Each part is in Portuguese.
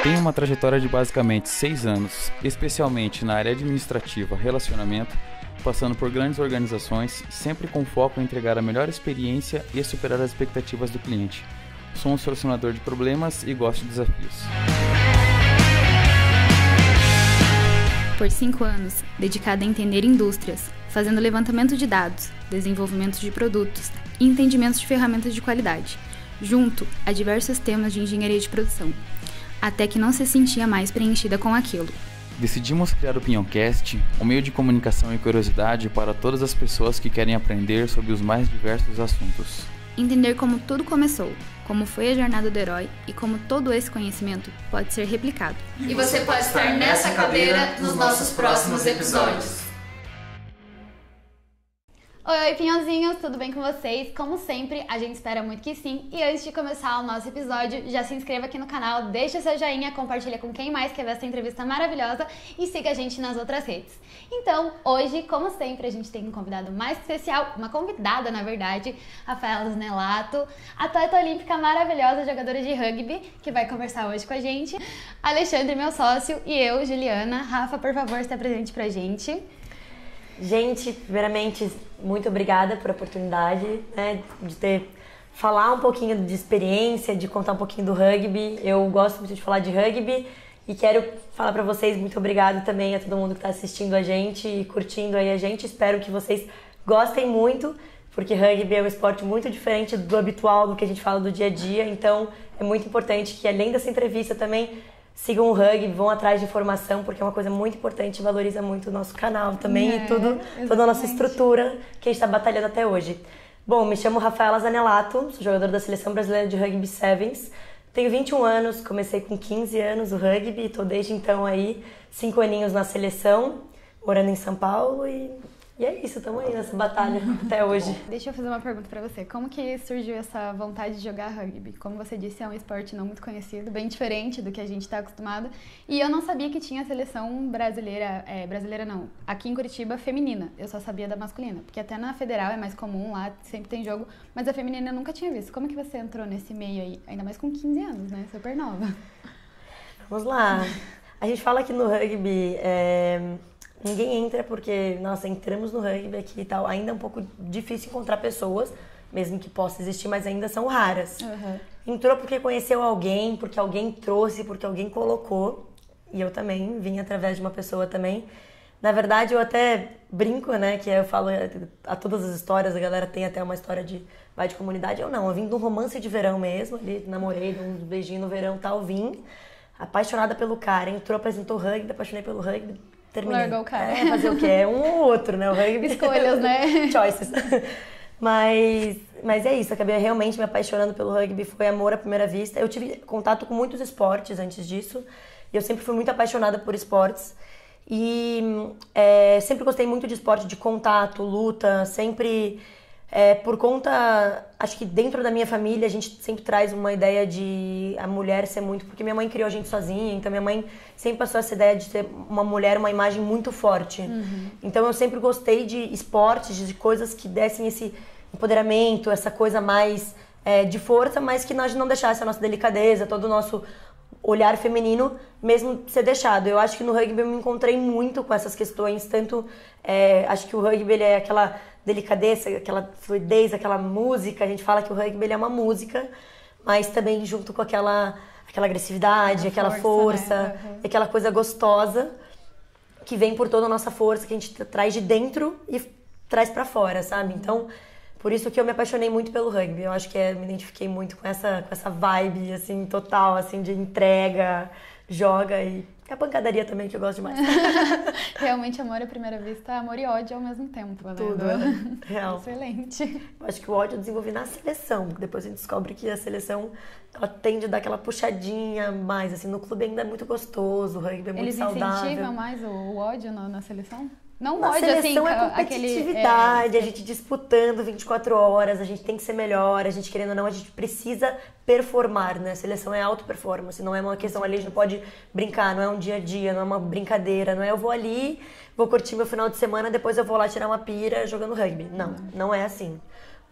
Tem uma trajetória de basicamente 6 anos, especialmente na área administrativa, relacionamento, passando por grandes organizações, sempre com foco em entregar a melhor experiência e superar as expectativas do cliente. Sou um solucionador de problemas e gosto de desafios. Por 5 anos, dedicada a entender indústrias, fazendo levantamento de dados, desenvolvimento de produtos e entendimento de ferramentas de qualidade, junto a diversos temas de engenharia de produção, até que não se sentia mais preenchida com aquilo. Decidimos criar o Pinhoncast, um meio de comunicação e curiosidade para todas as pessoas que querem aprender sobre os mais diversos assuntos. Entender como tudo começou, como foi a jornada do herói e como todo esse conhecimento pode ser replicado. E você pode estar nessa cadeira nos nossos próximos episódios. Oi, pinhãozinhos, tudo bem com vocês? Como sempre, a gente espera muito que sim. E antes de começar o nosso episódio, já se inscreva aqui no canal, deixa seu joinha, compartilha com quem mais quer ver essa entrevista maravilhosa e siga a gente nas outras redes. Então, hoje, como sempre, a gente tem um convidado mais especial, uma convidada, na verdade, Rafaela Zanelato, atleta olímpica maravilhosa, jogadora de rugby, que vai conversar hoje com a gente. Alexandre, meu sócio, e eu, Juliana. Rafa, por favor, se apresente pra gente. Gente, primeiramente, muito obrigada por a oportunidade, né, de falar um pouquinho de experiência, de contar um pouquinho do rugby. Eu gosto muito de falar de rugby e quero falar pra vocês muito obrigado também a todo mundo que tá assistindo a gente e curtindo aí a gente. Espero que vocês gostem muito, porque rugby é um esporte muito diferente do habitual, do que a gente fala do dia a dia. Então, é muito importante que, além dessa entrevista, também sigam o rugby, vão atrás de informação, porque é uma coisa muito importante, valoriza muito o nosso canal também e toda a nossa estrutura que a gente está batalhando até hoje. Bom, me chamo Rafaela Zanelato, sou jogadora da Seleção Brasileira de Rugby Sevens, tenho 21 anos, comecei com 15 anos o rugby, estou desde então aí 5 aninhos na seleção, morando em São Paulo e é isso, estamos aí nessa batalha até hoje. Deixa eu fazer uma pergunta pra você. Como que surgiu essa vontade de jogar rugby? Como você disse, é um esporte não muito conhecido, bem diferente do que a gente está acostumado. E eu não sabia que tinha a seleção brasileira, brasileira não, aqui em Curitiba, feminina. Eu só sabia da masculina, porque até na federal é mais comum, lá sempre tem jogo, mas a feminina eu nunca tinha visto. Como que você entrou nesse meio aí? Ainda mais com 15 anos, né? Super nova. Vamos lá. A gente fala que no rugby ninguém entra porque, nossa, entramos no rugby aqui e tal. Ainda é um pouco difícil encontrar pessoas, mesmo que possa existir, mas ainda são raras. Uhum. Entrou porque conheceu alguém, porque alguém trouxe, porque alguém colocou. E eu também vim através de uma pessoa também. Na verdade, eu até brinco, né, que eu falo a todas as histórias, a galera tem até uma história de comunidade. Eu não, eu vim de um romance de verão mesmo, ali namorei, de um beijinho no verão e tal, vim apaixonada pelo cara. Entrou, apresentou rugby, apaixonei pelo rugby. Terminei. Largou o cara. Fazer o quê? É um ou outro, né? O rugby. Escolhas, né? Choices. Mas é isso, acabei realmente me apaixonando pelo rugby, foi amor à primeira vista. Eu tive contato com muitos esportes antes disso, e eu sempre fui muito apaixonada por esportes. E sempre gostei muito de esporte de contato, luta, sempre... por conta, acho que dentro da minha família a gente sempre traz uma ideia de a mulher ser muito... Porque minha mãe criou a gente sozinha, então minha mãe sempre passou essa ideia de ser uma mulher, uma imagem muito forte. Uhum. Então eu sempre gostei de esportes, de coisas que dessem esse empoderamento, essa coisa mais de força, mas que nós não deixasse a nossa delicadeza, todo o nosso olhar feminino mesmo ser deixado. Eu acho que no rugby eu me encontrei muito com essas questões, tanto acho que o rugby ele é aquela delicadeza, aquela fluidez, aquela música. A gente fala que o rugby ele é uma música, mas também junto com aquela agressividade, aquela força, né? Uhum. Aquela coisa gostosa que vem por toda a nossa força que a gente traz de dentro e traz pra fora, sabe? Então, por isso que eu me apaixonei muito pelo rugby. Eu acho que me identifiquei muito com essa vibe, assim, total, assim, de entrega, joga e a pancadaria também, que eu gosto demais. Realmente, amor à primeira vista, amor e ódio ao mesmo tempo, né? Tudo, real. Excelente. Eu acho que o ódio eu desenvolvi na seleção, porque depois a gente descobre que a seleção, ela tende a dar aquela puxadinha mais, assim, no clube ainda é muito gostoso, o rugby é muito saudável. Eles incentivam mais o ódio na seleção? Não na ódio, seleção assim, é competitividade, a gente disputando 24 horas, a gente tem que ser melhor, a gente querendo ou não, a gente precisa performar, né? A seleção é auto-performance, não é uma questão ali, a gente não pode brincar, não é um dia a dia, não é uma brincadeira, não é eu vou ali, vou curtir meu final de semana, depois eu vou lá tirar uma pira jogando rugby. Não, não é assim.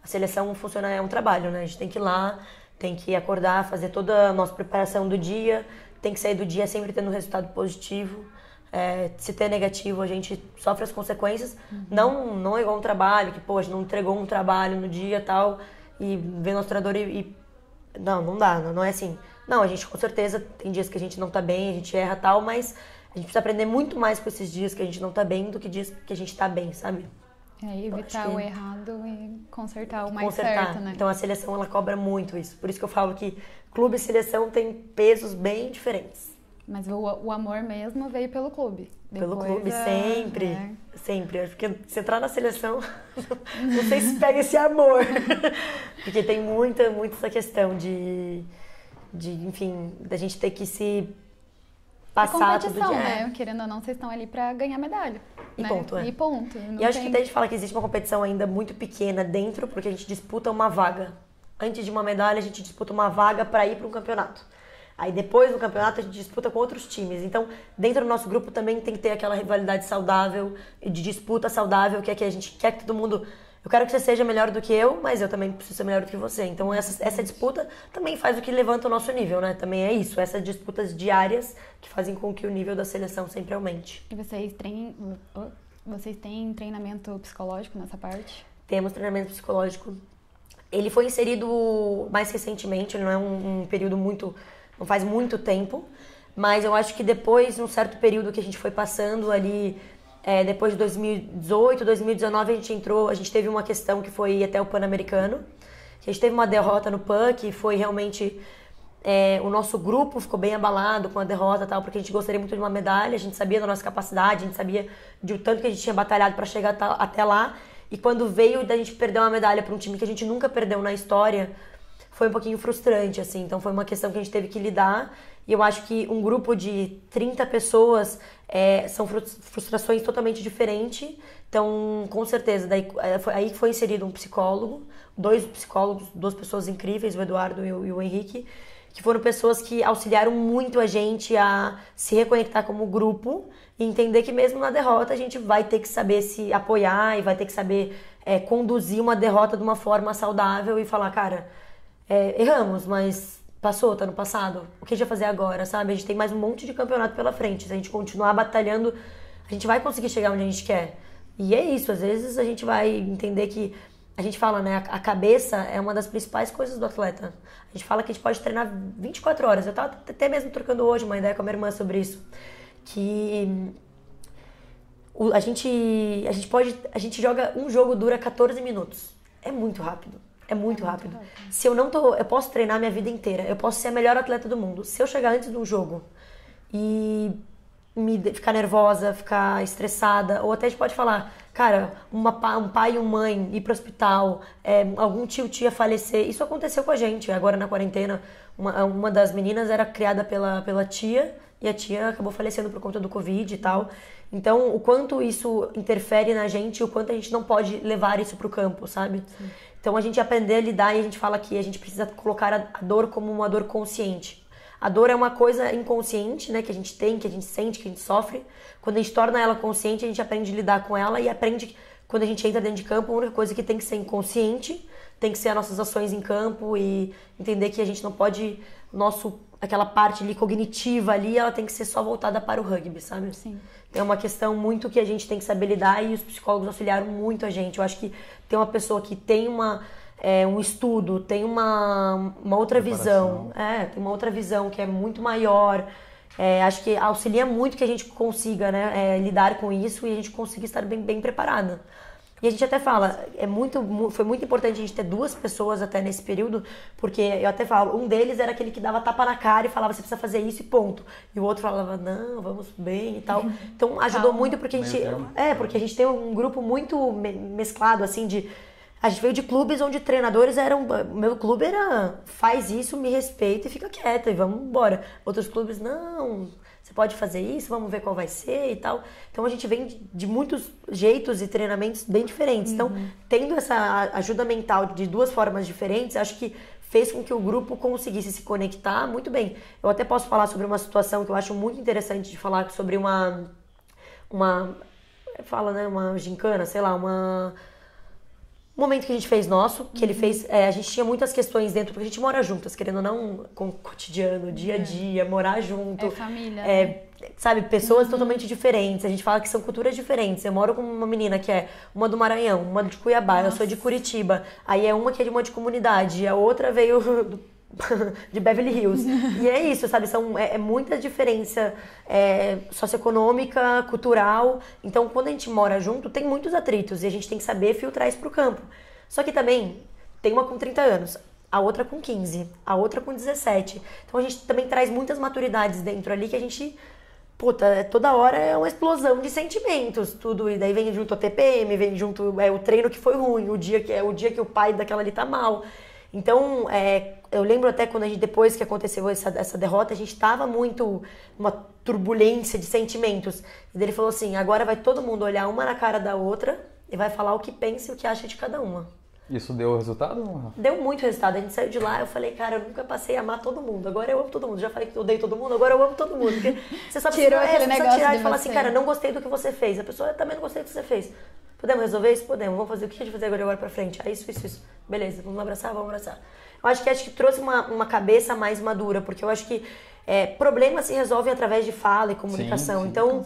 A seleção funciona, é um trabalho, né? A gente tem que ir lá, tem que acordar, fazer toda a nossa preparação do dia, tem que sair do dia sempre tendo um resultado positivo. Se ter negativo, a gente sofre as consequências. Não é igual um trabalho, que, pô, a gente não entregou um trabalho no dia e tal, e vem nosso treinador Não dá, não é assim. Não, a gente com certeza tem dias que a gente não tá bem, a gente erra e tal, mas a gente precisa aprender muito mais com esses dias que a gente não tá bem do que dias que a gente tá bem, sabe? Evitar o errado e consertar o mais certo, né? Então a seleção, ela cobra muito isso. Por isso que eu falo que clube e seleção tem pesos bem diferentes. Mas o amor mesmo veio pelo clube. Pelo clube, sempre. Sempre. Porque se entrar na seleção, não sei se pega esse amor. Porque tem muito essa questão de enfim, da gente ter que se passar todo dia. Né? Querendo ou não, vocês estão ali pra ganhar medalha. E né? ponto, E ponto. E acho que até a gente fala que existe uma competição ainda muito pequena dentro, porque a gente disputa uma vaga. Antes de uma medalha, a gente disputa uma vaga para ir para um campeonato. Aí depois do campeonato a gente disputa com outros times. Então, dentro do nosso grupo também tem que ter aquela rivalidade saudável, de disputa saudável, que é que a gente quer que todo mundo... Eu quero que você seja melhor do que eu, mas eu também preciso ser melhor do que você. Então, essa disputa também faz o que levanta o nosso nível, né? Também é isso, essas disputas diárias que fazem com que o nível da seleção sempre aumente. E vocês têm treinamento psicológico nessa parte? Temos treinamento psicológico. Ele foi inserido mais recentemente, ele não é um período muito... Não faz muito tempo, mas eu acho que depois, num certo período que a gente foi passando ali, depois de 2018, 2019, a gente teve uma questão que foi ir até o Pan-Americano, que a gente teve uma derrota no PAN, que foi realmente... o nosso grupo ficou bem abalado com a derrota e tal, porque a gente gostaria muito de uma medalha, a gente sabia da nossa capacidade, a gente sabia de o tanto que a gente tinha batalhado para chegar até lá, e quando veio da gente perder uma medalha para um time que a gente nunca perdeu na história, foi um pouquinho frustrante, assim. Então foi uma questão que a gente teve que lidar. E eu acho que um grupo de 30 pessoas são frustrações totalmente diferentes. Então, com certeza, aí foi inserido um psicólogo, dois psicólogos, duas pessoas incríveis, o Eduardo e o Henrique, que foram pessoas que auxiliaram muito a gente a se reconectar como grupo e entender que mesmo na derrota a gente vai ter que saber se apoiar e vai ter que saber conduzir uma derrota de uma forma saudável e falar, cara... erramos, mas passou, tá no passado. O que a gente vai fazer agora, sabe? A gente tem mais um monte de campeonato pela frente. Se a gente continuar batalhando, a gente vai conseguir chegar onde a gente quer. E é isso, às vezes a gente vai entender que... A gente fala, né? A cabeça é uma das principais coisas do atleta. A gente fala que a gente pode treinar 24 horas. Eu tava até mesmo trocando hoje uma ideia com a minha irmã sobre isso. Que... A gente joga... Um jogo dura 14 minutos. É muito rápido. É muito rápido. Se eu não tô... Eu posso treinar minha vida inteira. Eu posso ser a melhor atleta do mundo. Se eu chegar antes de um jogo e ficar nervosa, ficar estressada, ou até a gente pode falar, cara, um pai e uma mãe ir pro hospital, algum tia falecer. Isso aconteceu com a gente agora na quarentena. Uma das meninas era criada pela tia e a tia acabou falecendo por conta do Covid e tal. Então, o quanto isso interfere na gente e o quanto a gente não pode levar isso pro campo, sabe? Sim. Então, a gente aprender a lidar e a gente fala que a gente precisa colocar a dor como uma dor consciente. A dor é uma coisa inconsciente, né? Que a gente tem, que a gente sente, que a gente sofre. Quando a gente torna ela consciente, a gente aprende a lidar com ela e aprende, quando a gente entra dentro de campo, a única coisa que tem que ser inconsciente tem que ser as nossas ações em campo e entender que a gente não pode... Aquela parte ali cognitiva ali, ela tem que ser só voltada para o rugby, sabe? Sim. É uma questão muito que a gente tem que saber lidar e os psicólogos auxiliaram muito a gente. Eu acho que tem uma pessoa que tem um estudo, tem uma outra visão. Tem uma outra visão que é muito maior. Acho que auxilia muito que a gente consiga, né, lidar com isso e a gente consiga estar bem preparada. E a gente até fala, foi muito importante a gente ter duas pessoas até nesse período, porque eu até falo, um deles era aquele que dava tapa na cara e falava, você precisa fazer isso e ponto. E o outro falava, não, vamos bem e tal. Então ajudou muito porque a gente... porque a gente tem um grupo muito mesclado, assim, a gente veio de clubes onde treinadores eram... Meu clube era, faz isso, me respeita e fica quieta e vamos embora. Outros clubes, não... Você pode fazer isso, vamos ver qual vai ser e tal. Então a gente vem de muitos jeitos e treinamentos bem diferentes. Então, tendo essa ajuda mental de duas formas diferentes, acho que fez com que o grupo conseguisse se conectar muito bem. Eu até posso falar sobre uma situação que eu acho muito interessante de falar sobre uma gincana, sei lá, momento que a gente fez nosso, que ele fez, a gente tinha muitas questões dentro, porque a gente mora juntas, querendo ou não, com o cotidiano, dia a dia, morar junto. É família, né? Sabe, pessoas totalmente diferentes, a gente fala que são culturas diferentes. Eu moro com uma menina que é uma do Maranhão, uma de Cuiabá, eu sou de Curitiba, aí é uma que é de uma de comunidade, a outra veio de Beverly Hills. E é isso, sabe? É muita diferença socioeconômica, cultural. Então, quando a gente mora junto, tem muitos atritos e a gente tem que saber filtrar isso pro campo. Só que também tem uma com 30 anos, a outra com 15, a outra com 17. Então, a gente também traz muitas maturidades dentro ali que a gente... Puta, toda hora é uma explosão de sentimentos, tudo. E daí vem junto a TPM, vem junto o treino que foi ruim, o dia que o pai daquela ali tá mal. Então, eu lembro até quando depois que aconteceu essa derrota, a gente estava muito numa turbulência de sentimentos. E daí ele falou assim, agora vai todo mundo olhar uma na cara da outra e vai falar o que pensa e o que acha de cada uma. Isso deu resultado? Deu muito resultado. A gente saiu de lá, eu falei, cara, eu nunca passei a amar todo mundo. Agora eu amo todo mundo. Já falei que eu odeio todo mundo, agora eu amo todo mundo. Porque você só precisa tirar e falar assim, cara, não gostei do que você fez. A pessoa também não gostei do que você fez. Podemos resolver isso? Podemos. Vamos fazer o que a gente fazer agora pra frente? Isso. Beleza, vamos abraçar? Vamos abraçar. Eu acho que trouxe uma cabeça mais madura, porque eu acho que problemas se resolvem através de fala e comunicação. Sim, então,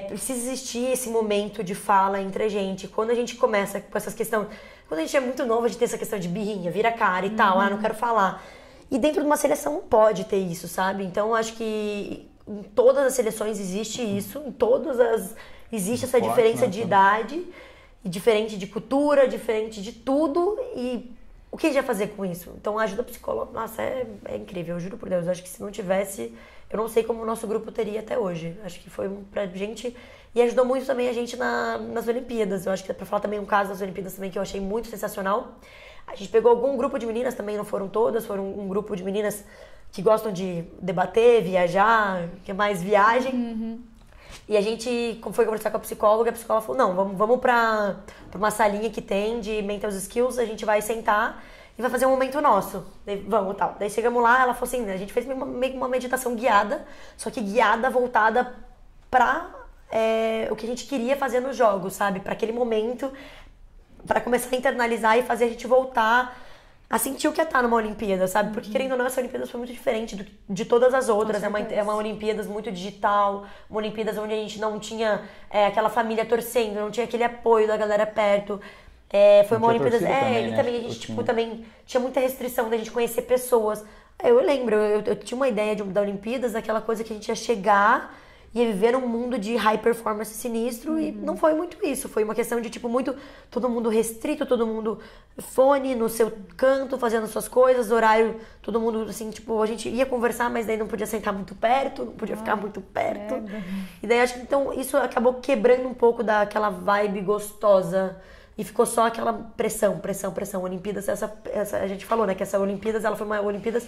precisa existir esse momento de fala entre a gente. Quando a gente começa com essas questões... Quando a gente é muito novo, a gente tem essa questão de birrinha, vira cara e tal, não quero falar. E dentro de uma seleção não pode ter isso, sabe? Então, eu acho que em todas as seleções existe isso, existe essa diferença de idade, e diferente de cultura, diferente de tudo, e o que a gente vai fazer com isso? Então, a ajuda psicológica, nossa, é incrível, eu juro por Deus. Eu acho que se não tivesse, eu não sei como o nosso grupo teria até hoje. Acho que foi pra gente... E ajudou muito também a gente nas Olimpíadas. Eu acho que é pra falar também um caso das Olimpíadas também que eu achei muito sensacional. A gente pegou algum grupo de meninas, também não foram todas, foram um grupo de meninas que gostam de debater, viajar, que é mais viagem. E a gente foi conversar com a psicóloga falou, não, vamos pra uma salinha que tem de mental skills, a gente vai sentar e vai fazer um momento nosso. Daí, vamos, tal. Daí chegamos lá, ela falou assim, a gente fez meio que uma meditação guiada, só que guiada, voltada pra o que a gente queria fazer nos jogos, sabe? Pra aquele momento, pra começar a internalizar e fazer a gente voltar a sentir o que é estar numa Olimpíada, sabe? Porque, querendo ou não, essa Olimpíada foi muito diferente de todas as outras. É uma Olimpíadas muito digital, uma Olimpíadas onde a gente não tinha aquela família torcendo, não tinha aquele apoio da galera perto. Foi uma Olimpíadas... Também, e né? também a gente, também tinha muita restrição da gente conhecer pessoas. Eu lembro, eu tinha uma ideia da Olimpíadas, daquela coisa que a gente ia chegar... ia viver num mundo de high performance sinistro e não foi muito isso. Foi uma questão de, muito todo mundo restrito, todo mundo fone no seu canto, fazendo suas coisas, horário, todo mundo, assim, a gente ia conversar, mas daí não podia sentar muito perto, não podia ficar muito perto. E daí, acho que, então, isso acabou quebrando um pouco daquela vibe gostosa e ficou só aquela pressão. Olimpíadas, a gente falou, né, que essa Olimpíadas, ela foi uma Olimpíadas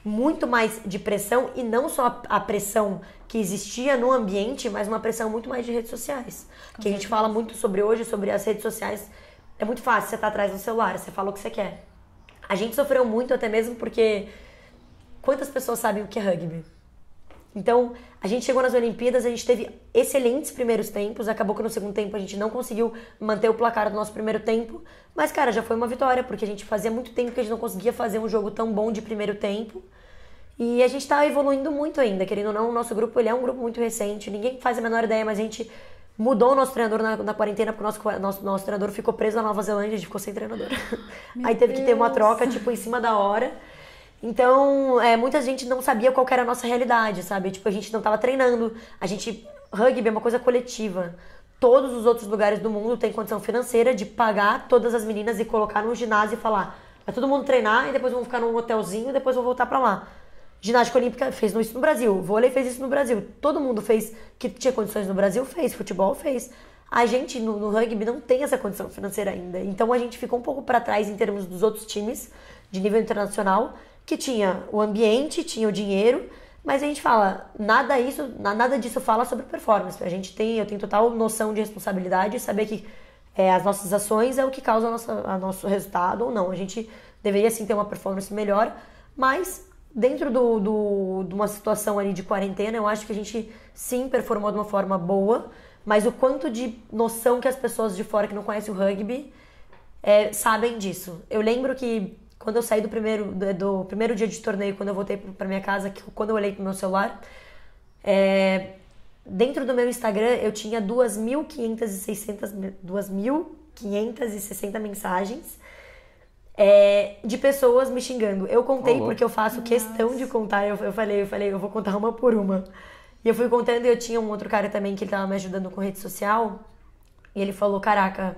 muito mais de pressão, e não só a pressão que existia no ambiente, mas uma pressão muito mais de redes sociais. Que a gente fala muito sobre hoje, sobre as redes sociais. É muito fácil, você tá atrás do celular, você fala o que você quer. A gente sofreu muito, até mesmo porque quantas pessoas sabem o que é rugby? Então, a gente chegou nas Olimpíadas, a gente teve excelentes primeiros tempos, acabou que no segundo tempo a gente não conseguiu manter o placar do nosso primeiro tempo, mas, cara, já foi uma vitória, porque a gente fazia muito tempo que a gente não conseguia fazer um jogo tão bom de primeiro tempo, e a gente tá evoluindo muito ainda, querendo ou não, o nosso grupo, ele é um grupo muito recente, ninguém faz a menor ideia, mas a gente mudou o nosso treinador na quarentena, porque o nosso treinador ficou preso na Nova Zelândia, a gente ficou sem treinador. Aí teve que ter uma troca, em cima da hora. Então, muita gente não sabia qual que era a nossa realidade, sabe? A gente não tava treinando. Rugby é uma coisa coletiva. Todos os outros lugares do mundo têm condição financeira de pagar todas as meninas e colocar num ginásio e falar, vai todo mundo treinar e depois vão ficar num hotelzinho e depois vão voltar pra lá. Ginástica olímpica fez isso no Brasil, vôlei fez isso no Brasil. Todo mundo fez, que tinha condições no Brasil, fez, futebol fez. A gente no rugby não tem essa condição financeira ainda. Então a gente ficou um pouco pra trás em termos dos outros times de nível internacional, que tinha o ambiente, tinha o dinheiro, mas a gente fala, nada disso fala sobre performance. Eu tenho total noção de responsabilidade e saber que as nossas ações é o que causa nosso resultado ou não. A gente deveria sim ter uma performance melhor, mas dentro de uma situação ali de quarentena, eu acho que a gente sim performou de uma forma boa, mas o quanto de noção que as pessoas de fora que não conhecem o rugby sabem disso. Eu lembro que quando eu saí do primeiro dia de torneio, quando eu voltei pra minha casa, quando eu olhei pro meu celular, dentro do meu Instagram eu tinha 2.560 mensagens de pessoas me xingando. Eu contei porque eu faço questão de contar. Eu falei, eu vou contar uma por uma. E eu fui contando e eu tinha um outro cara também que ele tava me ajudando com rede social. E ele falou, caraca,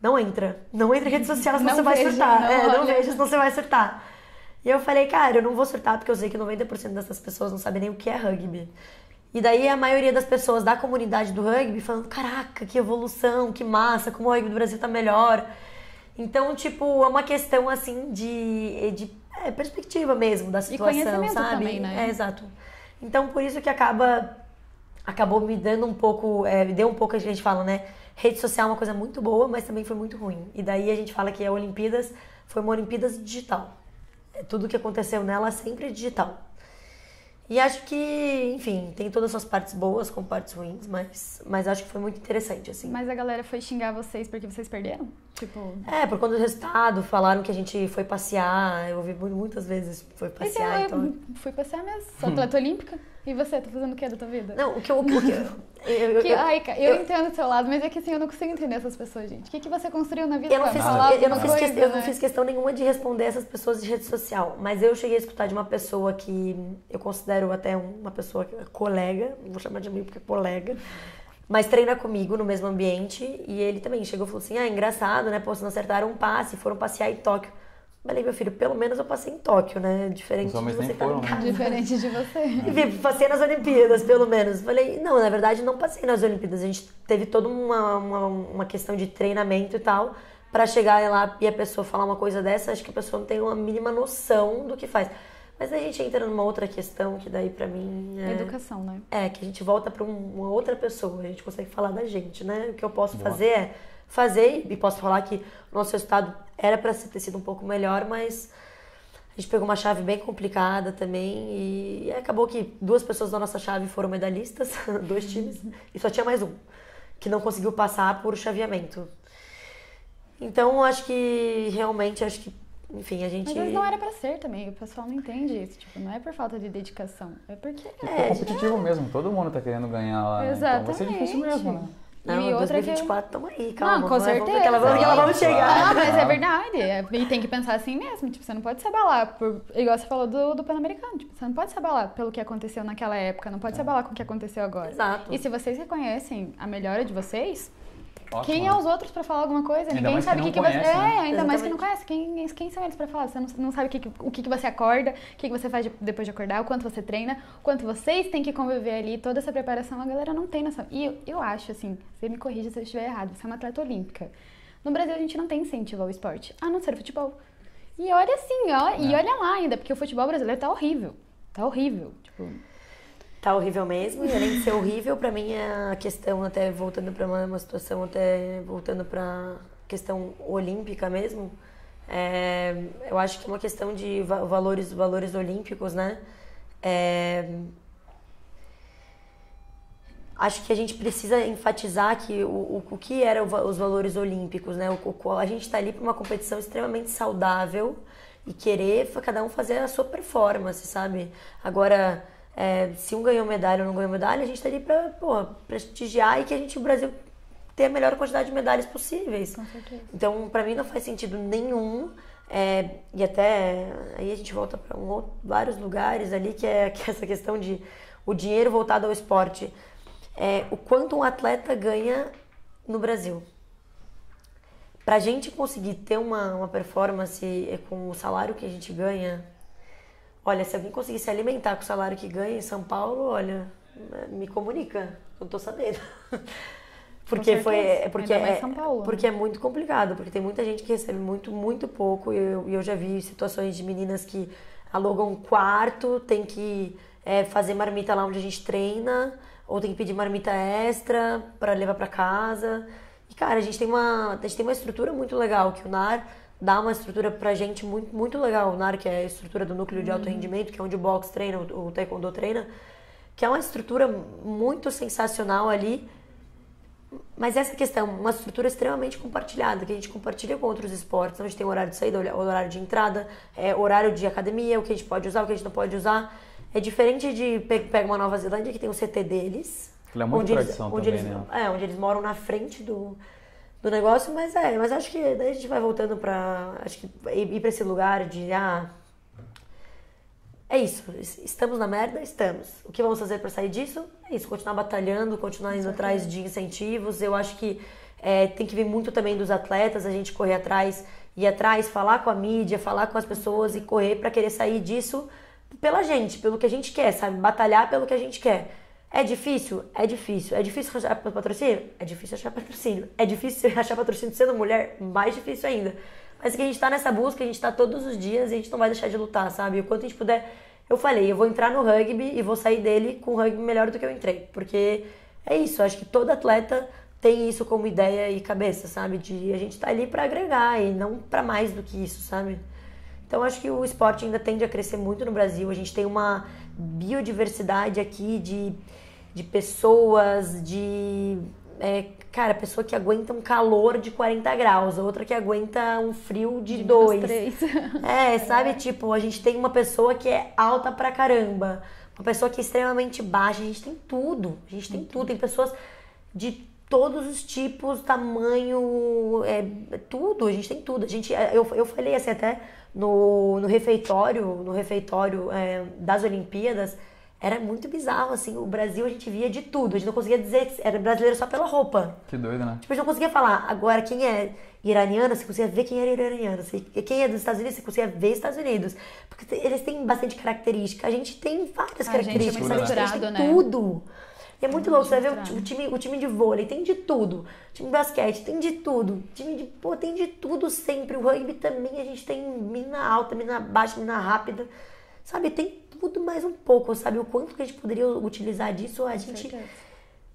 não entra em rede social, senão você vai surtar. Não veja, senão você vai surtar. E eu falei, cara, eu não vou surtar porque eu sei que 90% dessas pessoas não sabem nem o que é rugby. E daí a maioria das pessoas da comunidade do rugby falando, caraca, que evolução, que massa, como o rugby do Brasil tá melhor. Então, tipo, é uma questão, assim, de perspectiva mesmo da situação, e conhecimento sabe? Também, né? Exato. Então, por isso que acabou me dando um pouco, deu um pouco, a gente fala, né? Rede social é uma coisa muito boa, mas também foi muito ruim. E daí a gente fala que a Olimpíadas foi uma Olimpíadas digital. Tudo que aconteceu nela sempre digital. E acho que, enfim, tem todas as suas partes boas com partes ruins, mas acho que foi muito interessante, assim. Mas a galera foi xingar vocês porque vocês perderam? Tipo... por conta do resultado, falaram que a gente foi passear, eu ouvi muitas vezes foi passear, então... Fui passear mesmo, sou atleta olímpica. E você, tá fazendo o que da tua vida? Não, eu entendo o seu lado, mas é que assim, eu não consigo entender essas pessoas, gente. O que você construiu na vida? Eu não fiz questão nenhuma de responder essas pessoas de rede social, mas eu cheguei a escutar de uma pessoa que eu considero até uma pessoa colega, não vou chamar de amigo porque é colega, mas treina comigo no mesmo ambiente, e ele também chegou e falou assim, engraçado, né, pô, vocês não acertaram um passe, foram passear em Tóquio. Falei, meu filho, pelo menos eu passei em Tóquio, né? Diferente de você que tá em casa. Diferente de você. Enfim, passei nas Olimpíadas, pelo menos. Falei, não, na verdade não passei nas Olimpíadas. A gente teve toda uma questão de treinamento e tal, pra chegar lá e a pessoa falar uma coisa dessa, acho que a pessoa não tem uma mínima noção do que faz. Mas a gente entra numa outra questão que daí pra mim educação, né? Que a gente volta pra uma outra pessoa, a gente consegue falar da gente, né? O que eu posso fazer fazer, e posso falar que o nosso resultado era para ter sido um pouco melhor, mas a gente pegou uma chave bem complicada também e acabou que 2 pessoas da nossa chave foram medalhistas, 2 times, e só tinha mais um, que não conseguiu passar por chaveamento. Então, acho que realmente, enfim, a gente... Mas às vezes não era pra ser também, o pessoal não entende isso, tipo, não é por falta de dedicação, é porque... É competitivo mesmo, todo mundo tá querendo ganhar lá, né? Exatamente. Então vai ser difícil mesmo, né? Não, em 2024 estamos aí, calma. Não, com certeza. Que ela vamos chegar. Ah, mas é verdade. E tem que pensar assim mesmo. Tipo, você não pode se abalar igual você falou do Pan-Americano. Tipo, você não pode se abalar pelo que aconteceu naquela época. Não pode se abalar com o que aconteceu agora. Exato. E se vocês reconhecem a melhora de vocês, ótimo, quem é os outros pra falar alguma coisa? Ainda Ninguém sabe o que você... conhece, né? Ainda mais que não conhece. Quem são eles pra falar? Você não sabe o que você acorda, o que você faz depois de acordar, o quanto você treina, o quanto vocês têm que conviver ali, toda essa preparação, a galera não tem noção. E eu acho, assim, você me corrija se eu estiver errado, você é uma atleta olímpica. No Brasil a gente não tem incentivo ao esporte, a não ser o futebol. E olha assim, e olha lá ainda, porque o futebol brasileiro tá horrível. Tá horrível, tipo... Tá horrível mesmo, e além de ser horrível, pra mim é a questão, até voltando pra uma situação, até voltando pra questão olímpica mesmo, eu acho que é uma questão de valores olímpicos, né? Acho que a gente precisa enfatizar que o que eram os valores olímpicos, né? A gente tá ali pra uma competição extremamente saudável e querer cada um fazer a sua performance, sabe? Agora... se um ganhou medalha ou não ganhou medalha, a gente tá ali pra prestigiar e que o Brasil tenha a melhor quantidade de medalhas possíveis. Com certeza. Então, pra mim não faz sentido nenhum, e até aí a gente volta pra vários lugares ali, que é essa questão de o dinheiro voltado ao esporte. O quanto um atleta ganha no Brasil. Pra gente conseguir ter uma performance com o salário que a gente ganha... Olha, se alguém conseguir se alimentar com o salário que ganha em São Paulo, olha, me comunica, eu tô sabendo. Porque São Paulo, porque é muito complicado, porque tem muita gente que recebe muito, muito pouco, e eu já vi situações de meninas que alugam um quarto, tem que fazer marmita lá onde a gente treina, ou tem que pedir marmita extra para levar para casa. E cara, a gente tem uma estrutura muito legal, que o NAR dá uma estrutura pra gente muito, muito legal. O NAR, que é a estrutura do núcleo de alto rendimento, que é onde o boxe treina, o taekwondo treina, que é uma estrutura muito sensacional ali. Mas essa questão, uma estrutura extremamente compartilhada, que a gente compartilha com outros esportes. Então a gente tem horário de saída, horário de entrada, horário de academia, o que a gente pode usar, o que a gente não pode usar. É diferente de pega uma Nova Zelândia, que tem o CT deles. Ele é muito tradição também, né? Onde eles moram na frente do negócio, mas acho que daí a gente vai voltando pra, acho que ir pra esse lugar de, é isso, estamos na merda? Estamos. O que vamos fazer pra sair disso? É isso, continuar batalhando, continuar indo atrás de incentivos. Eu acho que tem que vir muito também dos atletas, a gente correr atrás, ir atrás, falar com a mídia, falar com as pessoas e correr pra querer sair disso pela gente, pelo que a gente quer, sabe? Batalhar pelo que a gente quer. É difícil? É difícil. É difícil achar patrocínio? É difícil achar patrocínio. É difícil achar patrocínio sendo mulher? Mais difícil ainda. Mas que a gente tá nessa busca, a gente tá todos os dias e a gente não vai deixar de lutar, sabe? O quanto a gente puder. Eu falei, eu vou entrar no rugby e vou sair dele com o rugby melhor do que eu entrei. Porque é isso, eu acho que todo atleta tem isso como ideia e cabeça, sabe? De a gente tá ali pra agregar e não pra mais do que isso, sabe? Então acho que o esporte ainda tende a crescer muito no Brasil. A gente tem uma biodiversidade aqui de pessoas, pessoa que aguenta um calor de 40 graus, outra que aguenta um frio de 2. Sabe? Tipo, a gente tem uma pessoa que é alta pra caramba, uma pessoa que é extremamente baixa, a gente tem tudo. A gente tem tudo, tem pessoas de todos os tipos, tamanho, tudo, a gente tem tudo. Eu falei assim até no refeitório das Olimpíadas, era muito bizarro, assim, o Brasil a gente via de tudo, a gente não conseguia dizer que era brasileiro só pela roupa. Que doido, né? Tipo, a gente não conseguia falar, agora quem é iraniano, você conseguia ver quem era iraniano, quem é dos Estados Unidos, você conseguia ver Estados Unidos, porque eles têm bastante característica, a gente tem várias características, a gente tem tudo. E é muito louco, você vai ver o time de vôlei, tem de tudo. O time de basquete, tem de tudo. Tem de tudo sempre. O rugby também, a gente tem mina alta, mina baixa, mina rápida. Sabe, tem tudo mais um pouco, sabe? O quanto que a gente poderia utilizar disso, a gente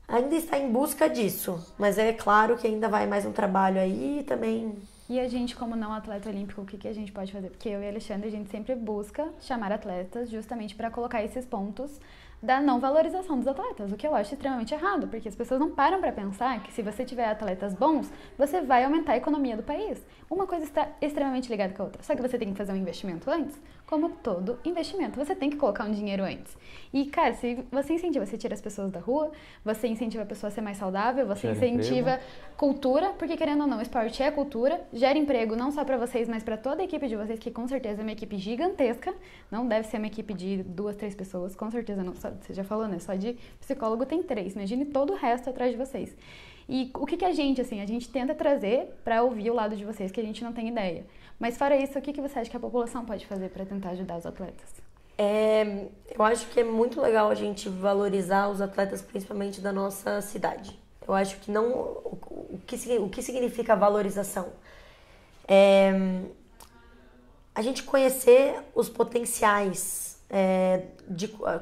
ainda está em busca disso. Mas é claro que ainda vai mais um trabalho aí também. E a gente, como não atleta olímpico, o que a gente pode fazer? Porque eu e a Alexandre, a gente sempre busca chamar atletas justamente para colocar esses pontos da não valorização dos atletas, o que eu acho extremamente errado, porque as pessoas não param para pensar que se você tiver atletas bons, você vai aumentar a economia do país. Uma coisa está extremamente ligada com a outra, só que você tem que fazer um investimento antes, como todo investimento, você tem que colocar um dinheiro antes. E, cara, se você incentiva, você tira as pessoas da rua, você incentiva a pessoa a ser mais saudável, você incentiva cultura, porque querendo ou não, esporte é cultura, gera emprego não só para vocês, mas para toda a equipe de vocês, que com certeza é uma equipe gigantesca, não deve ser uma equipe de 2, 3 pessoas, com certeza não, você já falou, né? Só de psicólogo tem 3. Imagine todo o resto atrás de vocês. E o que a gente, assim, a gente tenta trazer para ouvir o lado de vocês, que a gente não tem ideia. Mas fora isso, o que você acha que a população pode fazer para tentar ajudar os atletas? Eu acho que é muito legal a gente valorizar os atletas, principalmente da nossa cidade. Eu acho que não... O que significa valorização? A gente conhecer os potenciais.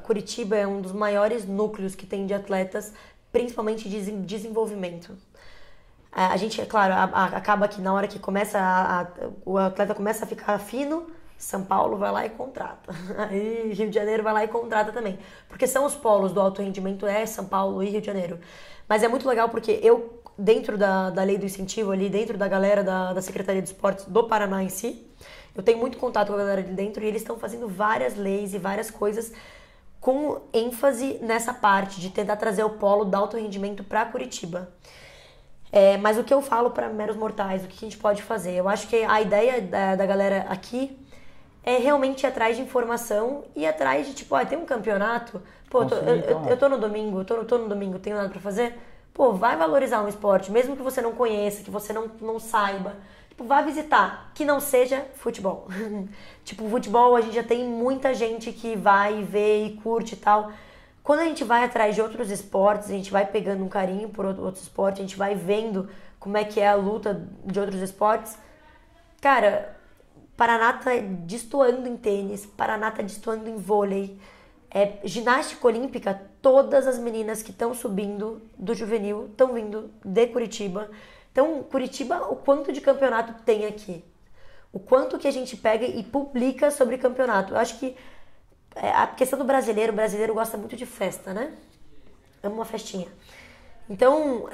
Curitiba é um dos maiores núcleos que tem de atletas, principalmente de desenvolvimento. A gente, é claro, acaba que na hora que o atleta começa a ficar fino, São Paulo vai lá e contrata. Aí Rio de Janeiro vai lá e contrata também. Porque são os polos do alto rendimento, São Paulo e Rio de Janeiro. Mas é muito legal porque eu, dentro da lei do incentivo ali, dentro da galera da Secretaria de Esportes do Paraná em si, eu tenho muito contato com a galera de dentro e eles estão fazendo várias leis e várias coisas com ênfase nessa parte de tentar trazer o polo do alto rendimento para Curitiba. Mas o que eu falo para meros mortais, o que a gente pode fazer? Eu acho que a ideia da galera aqui é realmente ir atrás de informação e ir atrás de, tipo, tem um campeonato, eu tô no domingo, tenho nada para fazer, vai valorizar um esporte, mesmo que você não conheça, que você não saiba. Tipo, vá visitar, que não seja futebol. Tipo, futebol a gente já tem muita gente que vai ver e curte e tal. Quando a gente vai atrás de outros esportes, a gente vai pegando um carinho por outro esporte, a gente vai vendo como é que é a luta de outros esportes. Cara, Paraná tá destoando em tênis, Paraná tá destoando em vôlei. Ginástica olímpica, todas as meninas que estão subindo do juvenil estão vindo de Curitiba. Então, Curitiba, o quanto de campeonato tem aqui? O quanto que a gente pega e publica sobre campeonato? Eu acho que a questão do brasileiro, o brasileiro gosta muito de festa, né? Ama uma festinha. Então,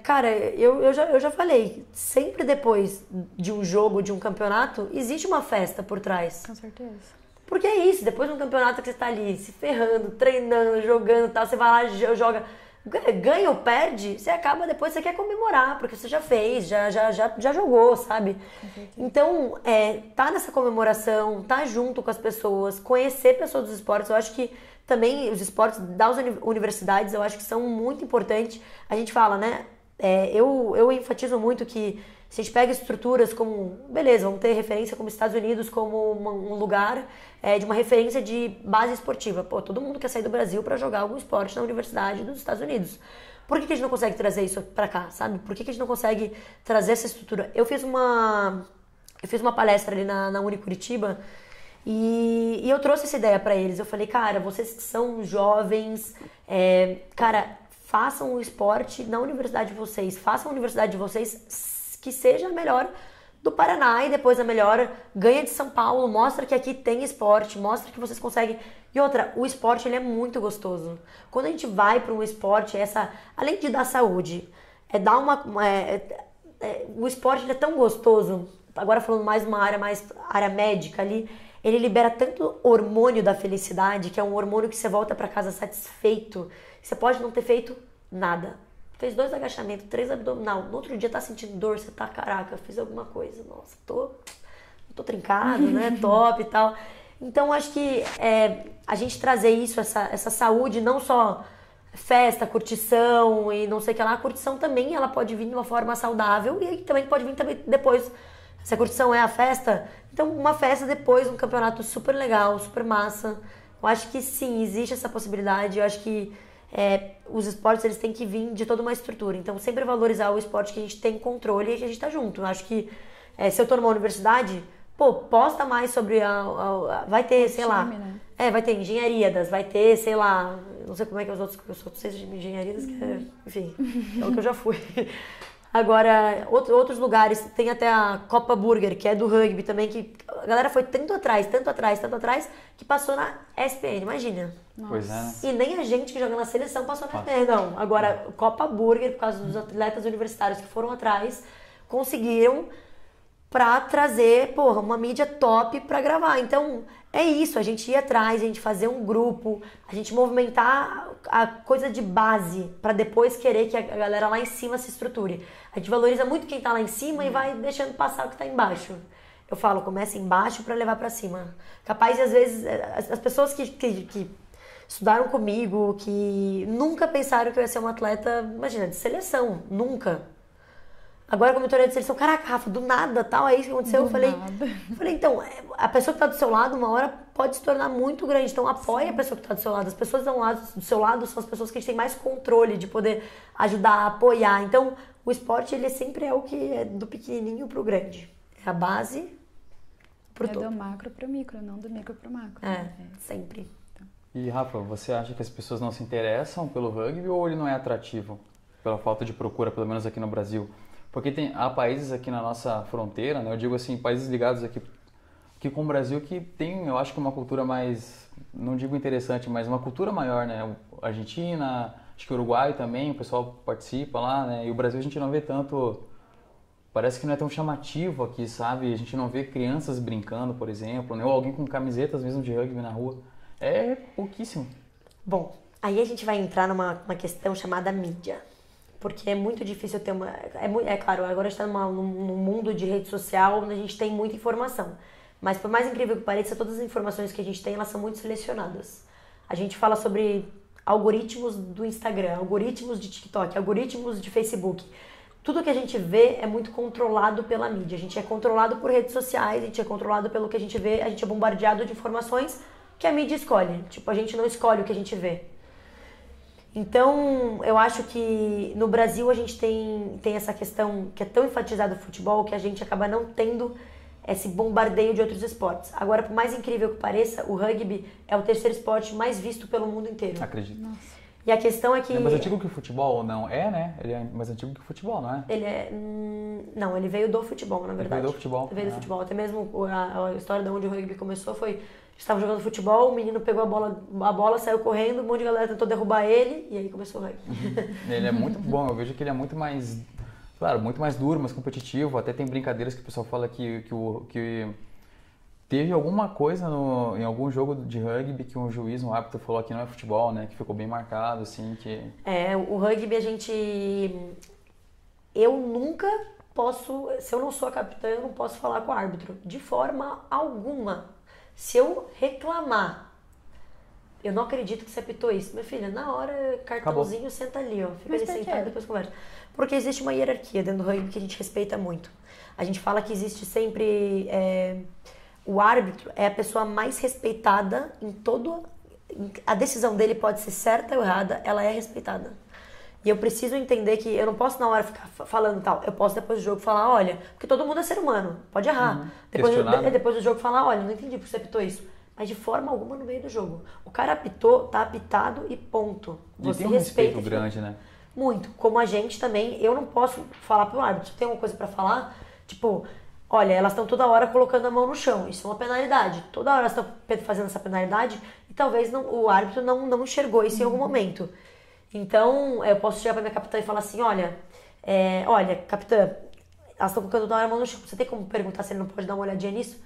cara, eu já falei, sempre depois de um jogo, de um campeonato, existe uma festa por trás. Com certeza. Porque é isso, depois de um campeonato que você tá ali se ferrando, treinando, jogando e tal, você vai lá, joga, ganha ou perde, você acaba depois, você quer comemorar, porque você já fez, já jogou, sabe? Então, tá nessa comemoração, tá junto com as pessoas, conhecer pessoas dos esportes, eu acho que também os esportes das universidades, eu acho que são muito importantes. A gente fala, né? Eu enfatizo muito que se a gente pega estruturas como, beleza, vamos ter referência como Estados Unidos como um lugar de uma referência de base esportiva. Pô, todo mundo quer sair do Brasil para jogar algum esporte na universidade dos Estados Unidos. Por que a gente não consegue trazer isso para cá, sabe? Por que a gente não consegue trazer essa estrutura? Eu fiz uma palestra ali na Unicuritiba e eu trouxe essa ideia para eles. Eu falei, cara, vocês que são jovens, cara, façam o esporte na universidade de vocês, façam a universidade de vocês que seja a melhor do Paraná e depois a melhor ganha de São Paulo, mostra que aqui tem esporte, mostra que vocês conseguem. E outra, o esporte ele é muito gostoso. Quando a gente vai para um esporte, além de dar saúde, o esporte ele é tão gostoso, agora falando mais uma área médica ali, ele libera tanto hormônio da felicidade, que é um hormônio que você volta para casa satisfeito. Você pode não ter feito nada. Fez 2 agachamentos, 3 abdominal. No outro dia tá sentindo dor, você tá, caraca, fiz alguma coisa. Nossa, tô trincado, né? Top e tal. Então, acho que a gente trazer isso, essa saúde, não só festa, curtição e não sei o que lá. A curtição também, ela pode vir de uma forma saudável e também pode vir também depois. Se a curtição é a festa, então uma festa depois, um campeonato super legal, super massa. Eu acho que sim, existe essa possibilidade. Eu acho que os esportes eles têm que vir de toda uma estrutura. Então, sempre valorizar o esporte que a gente tem controle e que a gente tá junto. Eu acho que se eu tô numa universidade, pô, posta mais sobre vai ter, sei lá, né? Vai ter engenharia, vai ter, sei lá, não sei como é que os outros, eu sou seis de engenharia, enfim, é o que eu já fui. Agora, outros lugares, tem até a Copa Burger, que é do rugby também, que a galera foi tanto atrás, que passou na ESPN, imagina. Pois é, né? E nem a gente que joga na seleção passou na ESPN, não. Agora, Copa Burger, por causa dos atletas universitários que foram atrás, conseguiram pra trazer, porra, uma mídia top pra gravar. Então, é isso, a gente ir atrás, a gente fazer um grupo, a gente movimentar a coisa de base pra depois querer que a galera lá em cima se estruture. A gente valoriza muito quem tá lá em cima e vai deixando passar o que tá embaixo. Eu falo, começa embaixo pra levar pra cima. Capaz de, às vezes, as pessoas que estudaram comigo, que nunca pensaram que eu ia ser uma atleta, imagina, de seleção, nunca. Agora, como mentoria de seleção, caraca, Rafa, do nada, tal, é isso que aconteceu. Eu falei, então, a pessoa que tá do seu lado, uma hora pode se tornar muito grande. Então, apoie a pessoa que tá do seu lado. As pessoas do seu lado são as pessoas que a gente tem mais controle de poder ajudar, apoiar. Então, o esporte, ele sempre é o que é do pequenininho pro grande. É a base pro todo. É do macro pro micro, não do micro pro macro. Sempre. E, Rafa, você acha que as pessoas não se interessam pelo rugby ou ele não é atrativo? Pela falta de procura, pelo menos aqui no Brasil? Porque há países aqui na nossa fronteira, né? Eu digo assim, países ligados aqui com o Brasil que tem, eu acho que uma cultura mais, não digo interessante, mas uma cultura maior, né? Argentina, acho que o Uruguai também, o pessoal participa lá, né? E o Brasil a gente não vê tanto, parece que não é tão chamativo aqui, sabe? A gente não vê crianças brincando, por exemplo, né? Ou alguém com camisetas mesmo de rugby na rua. É pouquíssimo. Bom, aí a gente vai entrar numa questão chamada mídia. Porque é muito difícil ter uma... É claro, agora a gente está num mundo de rede social onde a gente tem muita informação. Mas por mais incrível que pareça, todas as informações que a gente tem, elas são muito selecionadas. A gente fala sobre algoritmos do Instagram, algoritmos de TikTok, algoritmos de Facebook. Tudo que a gente vê é muito controlado pela mídia. A gente é controlado por redes sociais, a gente é controlado pelo que a gente vê, a gente é bombardeado de informações que a mídia escolhe. Tipo, a gente não escolhe o que a gente vê. Então, eu acho que no Brasil a gente tem essa questão que é tão enfatizada no futebol que a gente acaba não tendo esse bombardeio de outros esportes. Agora, por mais incrível que pareça, o rugby é o terceiro esporte mais visto pelo mundo inteiro. Acredito. Nossa. E a questão é que... É mais antigo que o futebol ou não? É, né? Ele é mais antigo que o futebol, não é? Ele é... Não, ele veio do futebol, na verdade. Ele veio do futebol. Ele veio do futebol. Até mesmo a história de onde o rugby começou foi... Estava jogando futebol, o menino pegou a bola, saiu correndo, um monte de galera tentou derrubar ele e aí começou o rugby. Ele é muito bom, eu vejo que ele é muito mais... Claro, muito mais duro, mais competitivo. Até tem brincadeiras que o pessoal fala que teve alguma coisa em algum jogo de rugby que um juiz, um árbitro falou que não é futebol, né? Que ficou bem marcado, assim, que... O rugby eu nunca posso... Se eu não sou a capitã, eu não posso falar com o árbitro. De forma alguma. Se eu reclamar, eu não acredito que você apitou isso. Minha filha, na hora, cartãozinho, senta ali, ó. Fica ali sentado e depois conversa. Porque existe uma hierarquia dentro do rugby que a gente respeita muito. A gente fala que existe sempre... O árbitro é a pessoa mais respeitada em todo... A decisão dele pode ser certa ou errada, ela é respeitada. E eu preciso entender que eu não posso na hora ficar falando tal. Eu posso depois do jogo falar, olha... Porque todo mundo é ser humano, pode errar. Depois do jogo falar, olha, não entendi porque você apitou isso. Mas de forma alguma no meio do jogo. O cara apitou, tá apitado e ponto. Você tem um respeito grande, né? Muito. Como a gente também, eu não posso falar pro árbitro. Se tem alguma coisa pra falar, tipo... Olha, elas estão toda hora colocando a mão no chão. Isso é uma penalidade. Toda hora elas estão fazendo essa penalidade e talvez o árbitro não enxergou isso em algum momento. Então, eu posso chegar pra minha capitã e falar assim, olha, capitã, elas estão colocando toda hora a mão no chão. Você tem como perguntar se ele não pode dar uma olhadinha nisso?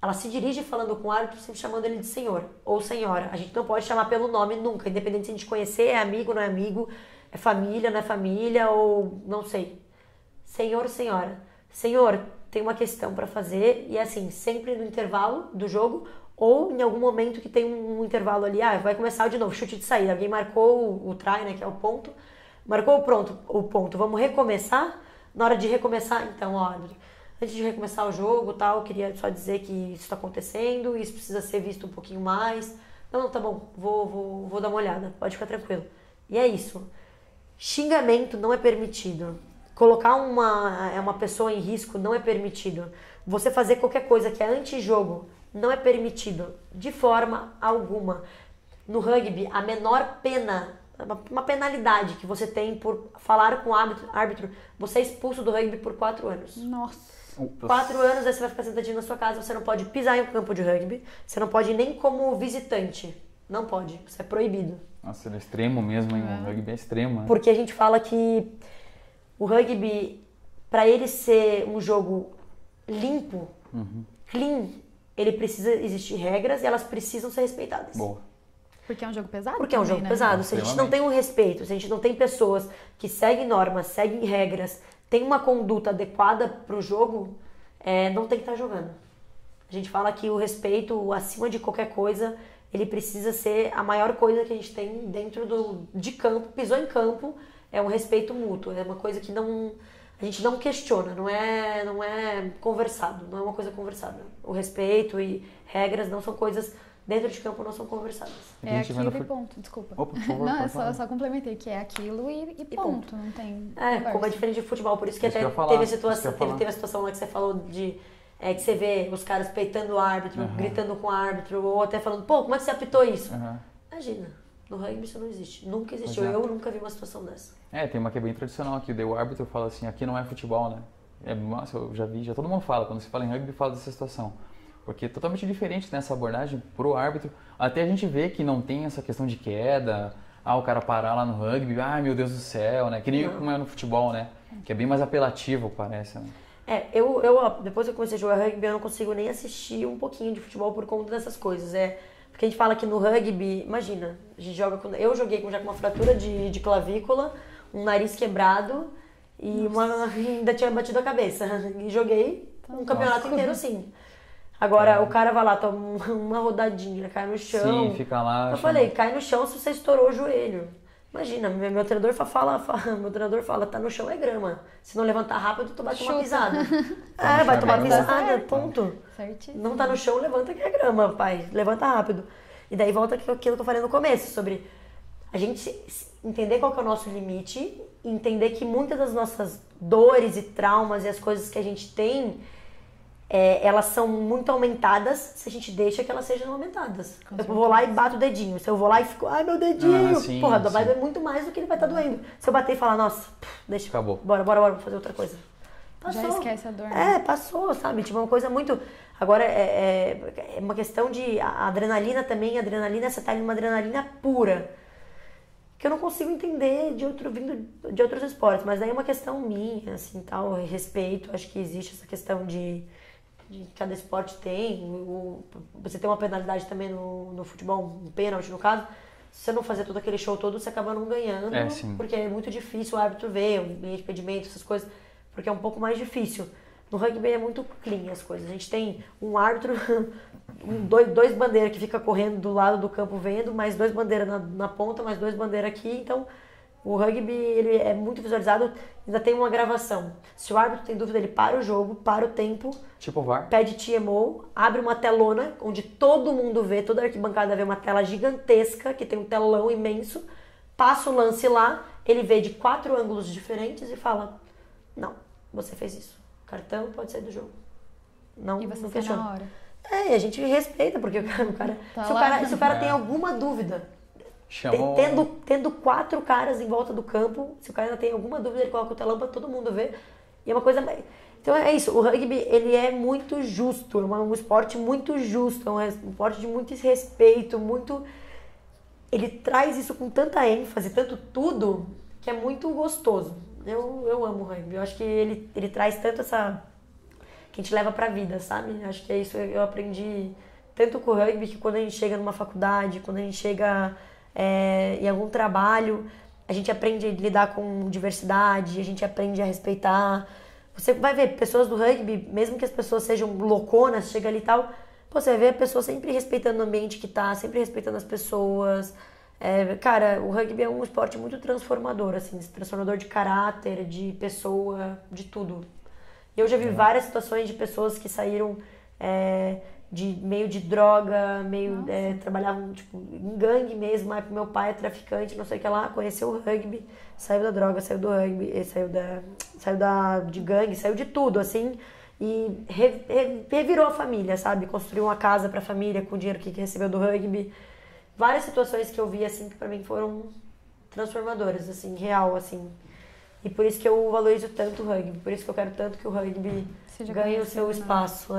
Ela se dirige falando com o árbitro, sempre chamando ele de senhor ou senhora. A gente não pode chamar pelo nome nunca, independente se a gente conhecer, é amigo, não é amigo, é família, não é família, ou não sei. Senhor, senhora. Senhor, tem uma questão para fazer e assim, sempre no intervalo do jogo ou em algum momento que tem um intervalo ali, vai começar de novo, chute de saída, alguém marcou o try, né, que é o ponto, marcou o ponto, vamos recomeçar? Na hora de recomeçar, então, ó, antes de recomeçar o jogo, tal, eu queria só dizer que isso está acontecendo, isso precisa ser visto um pouquinho mais. Não, tá bom, vou dar uma olhada, pode ficar tranquilo. E é isso. Xingamento não é permitido. Colocar uma pessoa em risco não é permitido. Você fazer qualquer coisa que é anti-jogo não é permitido, de forma alguma. No rugby, a menor pena, uma penalidade que você tem por falar com o árbitro, você é expulso do rugby por 4 anos. Nossa. 4 anos, aí você vai ficar sentadinho na sua casa, você não pode pisar em um campo de rugby, você não pode ir nem como visitante. Não pode, isso é proibido. Nossa, ele é extremo mesmo, hein? O rugby é extremo. Né? Porque a gente fala que o rugby, para ele ser um jogo limpo, clean, ele precisa existir regras e elas precisam ser respeitadas. Boa. Porque é um jogo pesado? Porque é um jogo pesado. Se a gente não tem um respeito, se a gente não tem pessoas que seguem normas, seguem regras, tem uma conduta adequada pro jogo, não tem que estar jogando. A gente fala que o respeito, acima de qualquer coisa, ele precisa ser a maior coisa que a gente tem dentro de campo, pisou em campo, é um respeito mútuo, é uma coisa que a gente não questiona, não é conversado, não é uma coisa conversada. O respeito e regras não são coisas, dentro de campo não são conversadas. É aquilo e ponto, desculpa. Opa, por favor, não, eu só complementei, que é aquilo e ponto, não tem conversa. Como é diferente de futebol, por isso que até teve a situação lá que você falou de... que você vê os caras peitando o árbitro, gritando com o árbitro, ou até falando, pô, como é que você apitou isso? Imagina. No rugby isso não existe. Nunca existiu. Eu nunca vi uma situação dessa. Tem uma que é bem tradicional aqui. O árbitro fala assim, aqui não é futebol, né? Nossa, eu já todo mundo fala. Quando se fala em rugby, fala dessa situação. Porque é totalmente diferente nessa abordagem pro árbitro. Até a gente vê que não tem essa questão de queda. O cara parar lá no rugby. Meu Deus do céu, né? Que nem como é no futebol, né? Que é bem mais apelativo, parece, né? Depois que eu comecei a jogar rugby, eu não consigo nem assistir um pouquinho de futebol por conta dessas coisas. Porque a gente fala que no rugby, imagina, a gente joga eu joguei já com uma fratura de clavícula, um nariz quebrado e ainda tinha batido a cabeça. E joguei um campeonato inteiro assim. Agora o cara vai lá, toma uma rodadinha, cai no chão. Sim, fica lá. Eu falei, cai no chão se você estourou o joelho. Imagina, meu treinador fala, tá no chão é grama. Se não levantar rápido, tu bate uma pisada. Vai tomar pisada, ponto. Certíssimo. Não tá no chão, levanta que é grama, pai. Levanta rápido. E daí volta aquilo que eu falei no começo, sobre a gente entender qual que é o nosso limite, entender que muitas das nossas dores e traumas e as coisas que a gente tem elas são muito aumentadas se a gente deixa que elas sejam aumentadas. Eu vou lá e bato o dedinho. Se eu vou lá e fico, ai meu dedinho, sim, porra, sim. vai doer muito mais do que ele vai estar doendo. Se eu bater e falar, nossa, deixa, Acabou. bora, vou fazer outra coisa. Passou. Já esquece a dor. Né? Passou, sabe? Tipo, uma coisa muito... Agora, é uma questão de... A adrenalina também, você tá numa adrenalina pura. Que eu não consigo entender vindo de outros esportes. Mas daí é uma questão minha, assim, tal, respeito. Acho que existe essa questão de cada esporte tem. Você tem uma penalidade também no futebol, um pênalti no caso. Se você não fazer todo aquele show todo, você acaba não ganhando. Porque é muito difícil o árbitro ver, o impedimento, essas coisas. Porque é um pouco mais difícil. No rugby é muito clean as coisas. A gente tem um árbitro, dois bandeiras que fica correndo do lado do campo vendo, mais 2 bandeiras na ponta, mais 2 bandeiras aqui. Então, o rugby ele é muito visualizado. Ainda tem uma gravação. Se o árbitro tem dúvida, ele para o jogo, para o tempo. Tipo VAR. Pede TMO, abre uma telona, onde todo mundo vê, toda a arquibancada vê uma tela gigantesca, que tem um telão imenso. Passa o lance lá, ele vê de 4 ângulos diferentes e fala, não, você fez isso. Cartão pode sair do jogo. Não, e você não sai questiona. na hora. A gente respeita, porque o cara se o cara tem alguma dúvida, Chamou... tendo 4 caras em volta do campo, se o cara ainda tem alguma dúvida, ele coloca o telão pra todo mundo ver. E é uma coisa... Então é isso, o rugby, ele é muito justo, é um esporte muito justo, é um esporte de muito respeito, muito... Ele traz isso com tanta ênfase, tanto tudo, que é muito gostoso. Eu amo o rugby. Eu acho que ele traz tanto essa... que a gente leva pra vida, sabe? Acho que é isso. Eu aprendi tanto com o rugby que quando a gente chega numa faculdade, quando a gente chega em algum trabalho, a gente aprende a lidar com diversidade, a gente aprende a respeitar. Você vai ver pessoas do rugby, mesmo que as pessoas sejam louconas, chega ali e tal, você vai ver a pessoa sempre respeitando o ambiente que tá, sempre respeitando as pessoas. Cara, o rugby é um esporte muito transformador, assim, transformador de caráter, de pessoa, de tudo. E eu já vi várias situações de pessoas que saíram de meio de droga, trabalhavam tipo, em gangue mesmo. Aí meu pai é traficante, não sei o que lá, conheceu o rugby, saiu da droga, saiu do rugby, saiu de gangue, saiu de tudo, assim, e revirou a família, sabe? Construiu uma casa pra família com o dinheiro que recebeu do rugby. Várias situações que eu vi, assim, que pra mim foram transformadoras, assim, real, assim. E por isso que eu valorizo tanto o rugby, por isso que eu quero tanto que o rugby ganhe o seu espaço.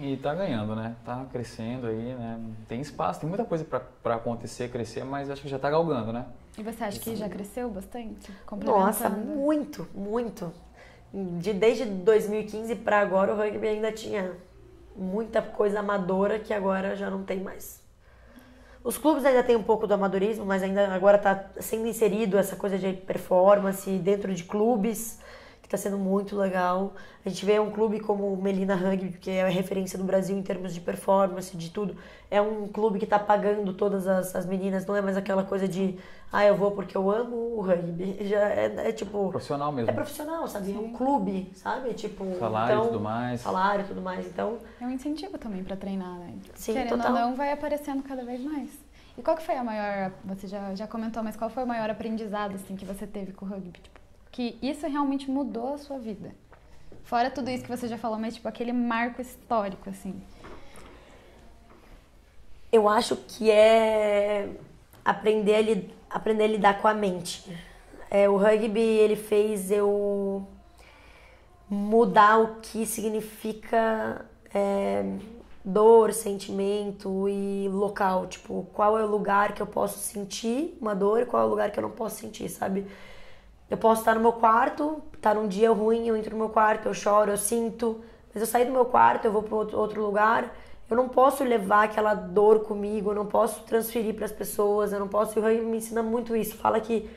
E tá ganhando, né? Tá crescendo aí, né? Tem espaço, tem muita coisa pra acontecer, crescer, mas acho que já tá galgando, né? E você acha que já cresceu bastante? Nossa, muito. Desde 2015 pra agora, o rugby ainda tinha muita coisa amadora que agora já não tem mais. Os clubes ainda tem um pouco do amadorismo, mas ainda agora está sendo inserido essa coisa de performance dentro de clubes, que está sendo muito legal. A gente vê um clube como o Melina Rugby, que é a referência do Brasil em termos de performance, de tudo. É um clube que está pagando todas as meninas, não é mais aquela coisa de eu vou porque eu amo o rugby. Já é tipo... Profissional mesmo. É profissional, sabe? Sim. É um clube, sabe? Tipo, salário e tudo mais. Salário e tudo mais, então... É um incentivo também para treinar, né? Sim, querendo total. ou não, vai aparecendo cada vez mais. E qual que foi a maior... Você já comentou, mas qual foi o maior aprendizado, assim, que você teve com o rugby? Tipo, que isso realmente mudou a sua vida? Fora tudo isso que você já falou, mas tipo, aquele marco histórico, assim. Eu acho que é aprender a lidar com a mente. O rugby, ele fez eu mudar o que significa dor, sentimento e local. Tipo, qual é o lugar que eu posso sentir uma dor e qual é o lugar que eu não posso sentir, sabe? Eu posso estar no meu quarto, tá num dia ruim, eu entro no meu quarto, eu choro, eu sinto. Mas eu sair do meu quarto, eu vou para outro lugar, eu não posso levar aquela dor comigo, eu não posso transferir para as pessoas, eu não posso... O rugby me ensina muito isso. Fala que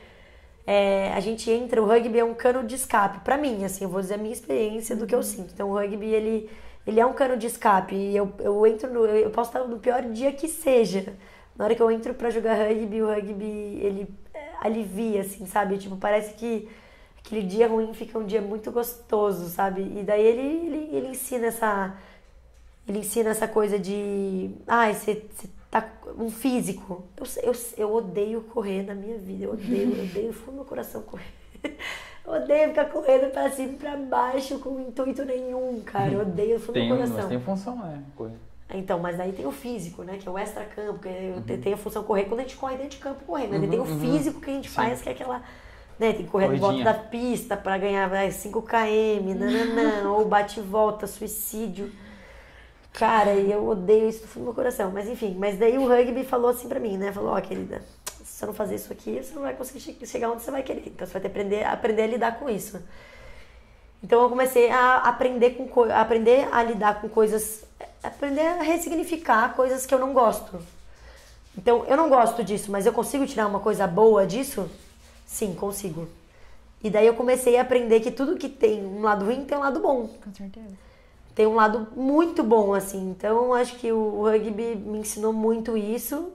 a gente entra... O rugby é um cano de escape. Pra mim, assim, eu vou dizer a minha experiência do que eu sinto. Então, o rugby, ele é um cano de escape. E eu entro eu posso estar no pior dia que seja. Na hora que eu entro pra jogar rugby, o rugby, ele alivia, assim, sabe? Tipo, parece que aquele dia ruim fica um dia muito gostoso, sabe? E daí ele ensina essa coisa de... você tá um físico. Eu odeio correr na minha vida. Eu odeio fundo do meu coração correr. Odeio ficar correndo pra cima e pra baixo com intuito nenhum, cara. Eu odeio fundo do coração. Mas tem função, né? Correr. Então, mas daí tem o físico, né? Que é o extra-campo, que tem a função correr quando a gente corre dentro de campo correndo. Né? Tem o físico que a gente faz, que é aquela... Né? Tem que correr de volta da pista pra ganhar 5 km, nananã, ou bate e volta, suicídio. Cara, eu odeio isso do fundo do meu coração. Mas enfim, mas daí o rugby falou assim pra mim, né? Falou, ó, querida, se você não fazer isso aqui, você não vai conseguir chegar onde você vai querer. Então você vai ter que aprender a lidar com isso. Então eu comecei a aprender a lidar com coisas, aprender a ressignificar coisas que eu não gosto. Então eu não gosto disso, mas eu consigo tirar uma coisa boa disso? Sim, consigo. E daí eu comecei a aprender que tudo que tem um lado ruim tem um lado bom. Com certeza. Tem um lado muito bom, assim. Então acho que o rugby me ensinou muito isso.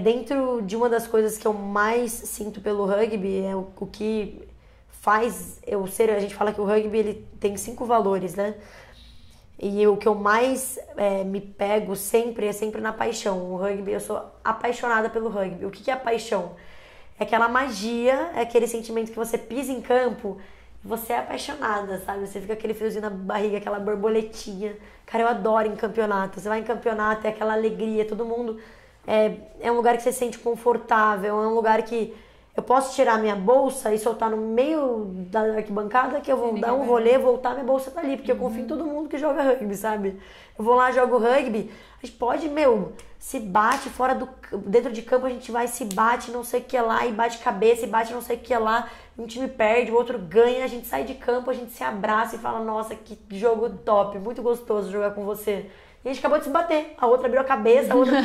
Dentro de uma das coisas que eu mais sinto pelo rugby é o que faz eu ser... A gente fala que o rugby ele tem 5 valores, né? E o que eu mais me pego sempre é sempre na paixão. O rugby, eu sou apaixonada pelo rugby. O que é a paixão? É aquela magia, é aquele sentimento que você pisa em campo e você é apaixonada, sabe? Você fica aquele friozinho na barriga, aquela borboletinha. Cara, eu adoro em campeonato. Você vai em campeonato, é aquela alegria, todo mundo... É um lugar que você se sente confortável, é um lugar que eu posso tirar minha bolsa e soltar no meio da arquibancada que eu vou dar um rolê, voltar, minha bolsa tá ali, porque eu confio em todo mundo que joga rugby, sabe? Eu vou lá, jogo rugby, a gente pode, se bate dentro de campo, a gente vai, se bate não sei o que lá, e bate cabeça, e bate não sei o que lá, um time perde, o outro ganha, a gente sai de campo, a gente se abraça e fala, nossa, que jogo top, muito gostoso jogar com você. E a gente acabou de se bater, a outra abriu a cabeça, a outra,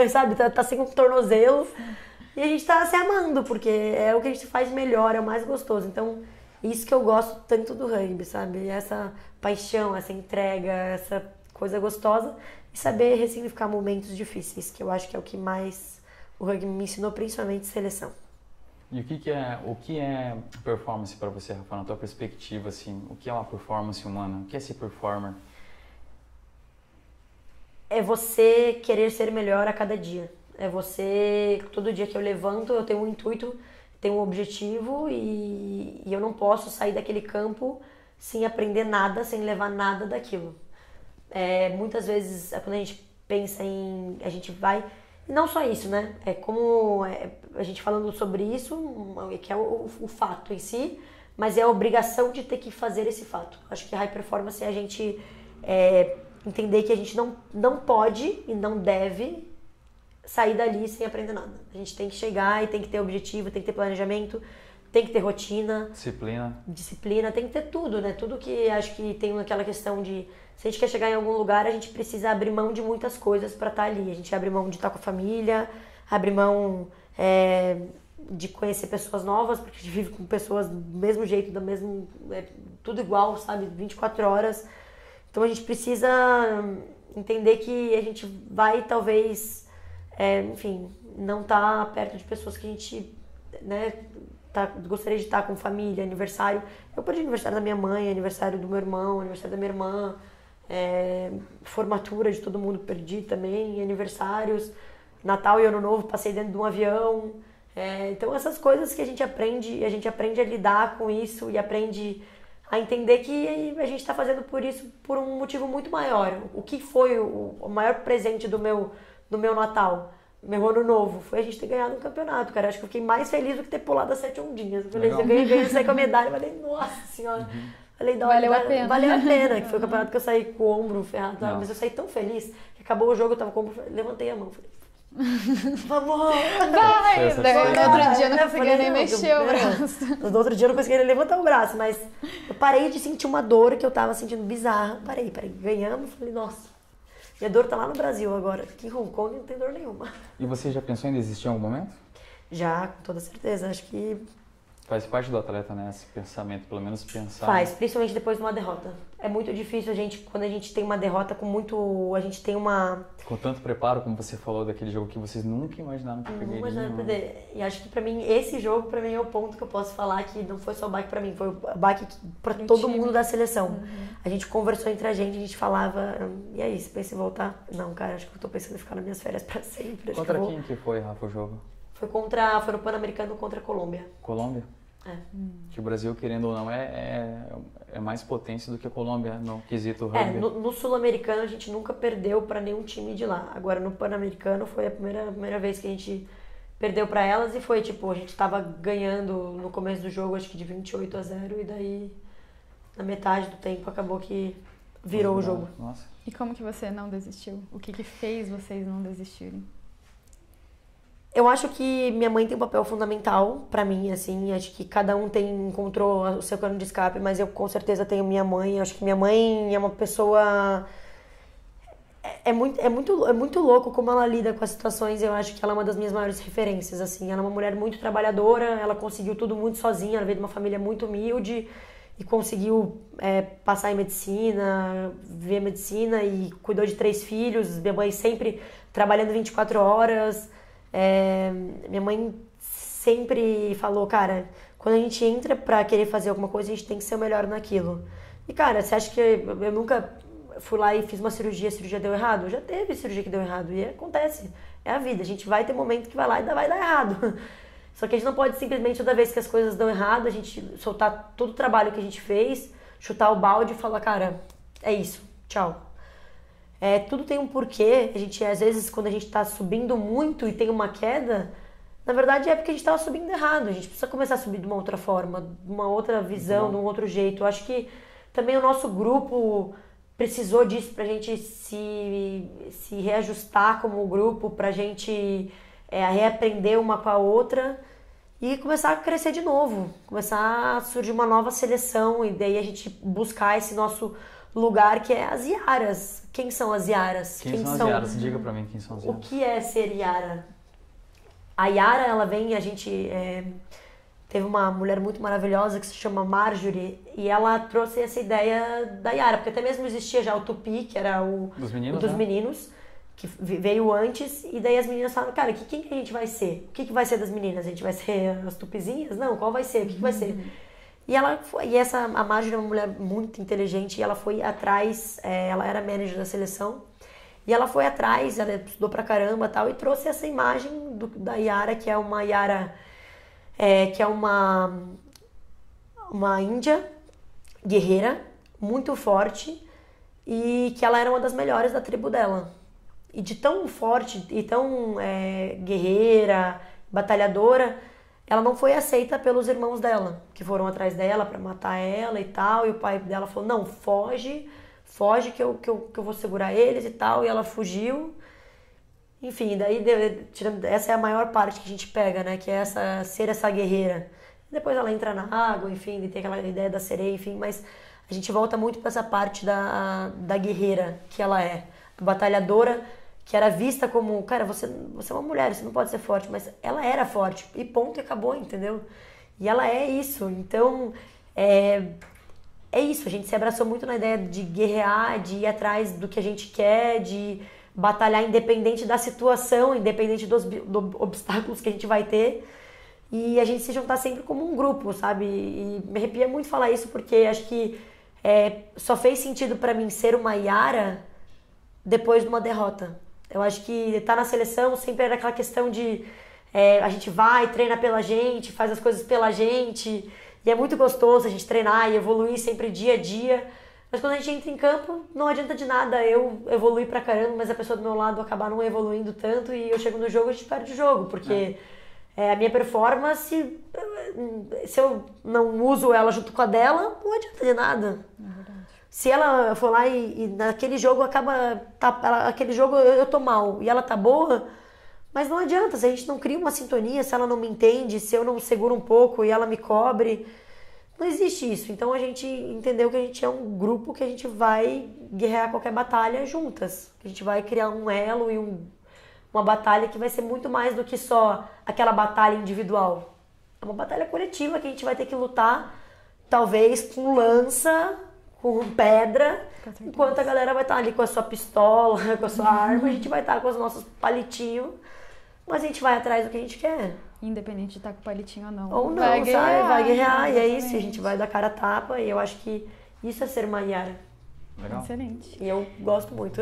sabe, tá sem tornozelos. E a gente tá se amando, porque é o que a gente faz melhor, é o mais gostoso. Então, isso que eu gosto tanto do rugby, sabe? Essa paixão, essa entrega, essa coisa gostosa. E saber ressignificar momentos difíceis, que eu acho que é o que mais o rugby me ensinou, principalmente seleção. E o que é performance para você, Rafa, na tua perspectiva, assim? O que é uma performance humana? O que é ser performer? É você querer ser melhor a cada dia. É você, todo dia que eu levanto, eu tenho um intuito, tenho um objetivo e eu não posso sair daquele campo sem aprender nada, sem levar nada daquilo. Muitas vezes, quando a gente pensa a gente vai... Não só isso, né? A gente falando sobre isso, que é o fato em si, mas é a obrigação de ter que fazer esse fato. Acho que high performance é a gente... entender que a gente não pode e não deve sair dali sem aprender nada. A gente tem que chegar e tem que ter objetivo, tem que ter planejamento, tem que ter rotina. Disciplina, tem que ter tudo, né? Tudo que acho que tem aquela questão de... Se a gente quer chegar em algum lugar, a gente precisa abrir mão de muitas coisas para estar ali. A gente abre mão de estar com a família, abre mão de conhecer pessoas novas, porque a gente vive com pessoas do mesmo jeito, tudo igual, sabe? 24 horas. Então a gente precisa entender que a gente vai talvez, não tá perto de pessoas que a gente, gostaria de estar com família, aniversário. Eu perdi aniversário da minha mãe, aniversário do meu irmão, aniversário da minha irmã, formatura de todo mundo perdi também, aniversários, Natal e Ano Novo passei dentro de um avião. Então essas coisas que a gente aprende a lidar com isso e aprende a entender que a gente está fazendo por isso por um motivo muito maior. O que foi o maior presente do meu Natal, meu Ano Novo, foi a gente ter ganhado um campeonato, cara. Acho que eu fiquei mais feliz do que ter pulado as 7 ondinhas. Eu ganhei, saí com a medalha, falei, nossa senhora. Falei, valeu a pena. Valeu a pena, que foi o campeonato que eu saí com o ombro ferrado, mas eu saí tão feliz que acabou o jogo, eu tava com o ombro, levantei a mão, falei, vamos! Vai! No outro dia eu não conseguia nem mexer o braço. No outro dia eu não conseguia nem levantar o braço, mas eu parei de sentir uma dor que eu tava sentindo bizarra. Parei, ganhamos, falei, nossa, minha dor tá lá no Brasil agora. Aqui em Hong Kong não tem dor nenhuma. E você já pensou em desistir em algum momento? Já, com toda certeza, acho que... Faz parte do atleta, né? Esse pensamento, pelo menos pensar. Faz, principalmente depois de uma derrota. É muito difícil quando a gente tem uma derrota a gente tem uma... Com tanto preparo, como você falou, daquele jogo que vocês nunca imaginaram que perderiam. Não imaginaram perder. E acho que pra mim, esse jogo, pra mim, é o ponto que eu posso falar que não foi só o baque pra mim, foi o baque pra todo mundo da seleção. A gente conversou entre a gente falava, e aí, você pensa em voltar? Não, cara, acho que eu tô pensando em ficar nas minhas férias pra sempre. Contra quem que foi, Rafa, o jogo? Foi no Pan-Americano contra a Colômbia. Colômbia? Que o Brasil, querendo ou não, é mais potência do que a Colômbia no quesito rugby. No Sul-Americano a gente nunca perdeu para nenhum time de lá. Agora no Pan-Americano foi a primeira vez que a gente perdeu para elas e foi tipo, a gente tava ganhando no começo do jogo, acho que de 28-0 e daí na metade do tempo acabou que virou o jogo. Nossa. E como que você não desistiu? O que fez vocês não desistirem? Eu acho que minha mãe tem um papel fundamental pra mim, assim, acho que cada um encontrou o seu cano de escape, mas eu com certeza tenho minha mãe, acho que minha mãe é uma pessoa... É muito louco como ela lida com as situações, eu acho que ela é uma das minhas maiores referências, assim, ela é uma mulher muito trabalhadora, ela conseguiu tudo muito sozinha, ela veio de uma família muito humilde e conseguiu passar em medicina, ver medicina e cuidou de 3 filhos, minha mãe sempre trabalhando 24 horas... minha mãe sempre falou, cara, quando a gente entra pra querer fazer alguma coisa, a gente tem que ser o melhor naquilo. E, cara, você acha que eu nunca fui lá e fiz uma cirurgia, a cirurgia deu errado? Já teve cirurgia que deu errado e acontece, é a vida, a gente vai ter momento que vai lá e vai dar errado. Só que a gente não pode simplesmente, toda vez que as coisas dão errado, a gente soltar todo o trabalho que a gente fez, chutar o balde e falar, cara, é isso, tchau. Tudo tem um porquê, a gente, às vezes, quando a gente tá subindo muito e tem uma queda, na verdade é porque a gente tava subindo errado, a gente precisa começar a subir de uma outra forma, de uma outra visão, de um outro jeito. Eu acho que também o nosso grupo precisou disso pra gente se reajustar como grupo, pra gente reaprender uma com a outra e começar a crescer de novo, começar a surgir uma nova seleção e daí a gente buscar esse nosso lugar que é as Iaras. Quem são as Iaras? Quem são as Iaras? Diga pra mim quem são as Iaras. O que é ser Iara? A Iara, ela vem, a gente teve uma mulher muito maravilhosa que se chama Marjorie e ela trouxe essa ideia da Iara, porque até mesmo existia já o Tupi, que era o dos meninos, que veio antes, e daí as meninas falaram, cara, quem que a gente vai ser? O que vai ser das meninas? A gente vai ser as tupizinhas? Não, qual vai ser? O que vai ser? E a Marjorie é uma mulher muito inteligente e ela foi atrás, ela era manager da seleção, e ela foi atrás, ela estudou pra caramba e tal, e trouxe essa imagem da Iara, que é uma Iara, que é uma índia guerreira, muito forte, e que ela era uma das melhores da tribo dela. E de tão forte e tão guerreira, batalhadora, ela não foi aceita pelos irmãos dela, que foram atrás dela pra matar ela e tal, e o pai dela falou, não, foge que eu vou segurar eles e tal, e ela fugiu. Enfim, daí essa é a maior parte que a gente pega, né, que é ser essa guerreira. Depois ela entra na água, enfim, tem aquela ideia da sereia, enfim, mas a gente volta muito pra essa parte da guerreira que ela é, a batalhadora, que era vista como, cara, você é uma mulher, você não pode ser forte, mas ela era forte, e ponto, e acabou, entendeu? E ela é isso, então, é isso, a gente se abraçou muito na ideia de guerrear, de ir atrás do que a gente quer, de batalhar independente da situação, independente dos obstáculos que a gente vai ter, e a gente se juntar sempre como um grupo, sabe? E me arrepia muito falar isso, porque acho que só fez sentido pra mim ser uma Iara depois de uma derrota. Eu acho que estar na seleção sempre era aquela questão de a gente vai, treina pela gente, faz as coisas pela gente, e é muito gostoso a gente treinar e evoluir sempre dia a dia, mas quando a gente entra em campo, não adianta de nada eu evoluir pra caramba, mas a pessoa do meu lado acabar não evoluindo tanto e eu chego no jogo e a gente perde o jogo, porque a minha performance, se eu não uso ela junto com a dela, não adianta de nada. Se ela for lá e naquele jogo aquele jogo eu tô mal e ela tá boa, mas não adianta, se a gente não cria uma sintonia, se ela não me entende, se eu não seguro um pouco e ela me cobre, não existe isso. Então a gente entendeu que a gente é um grupo que a gente vai guerrear qualquer batalha juntas, que a gente vai criar um elo e uma batalha que vai ser muito mais do que só aquela batalha individual. É uma batalha coletiva que a gente vai ter que lutar, talvez com lança, com pedra, enquanto a galera vai estar ali com a sua pistola, com a sua arma, a gente vai estar com os nossos palitinhos, mas a gente vai atrás do que a gente quer. Independente de estar com palitinho ou não. Ou não, vai guerrear, e é isso, a gente vai dar cara a tapa, e eu acho que isso é ser uma Iara. Legal. Excelente. E eu gosto muito.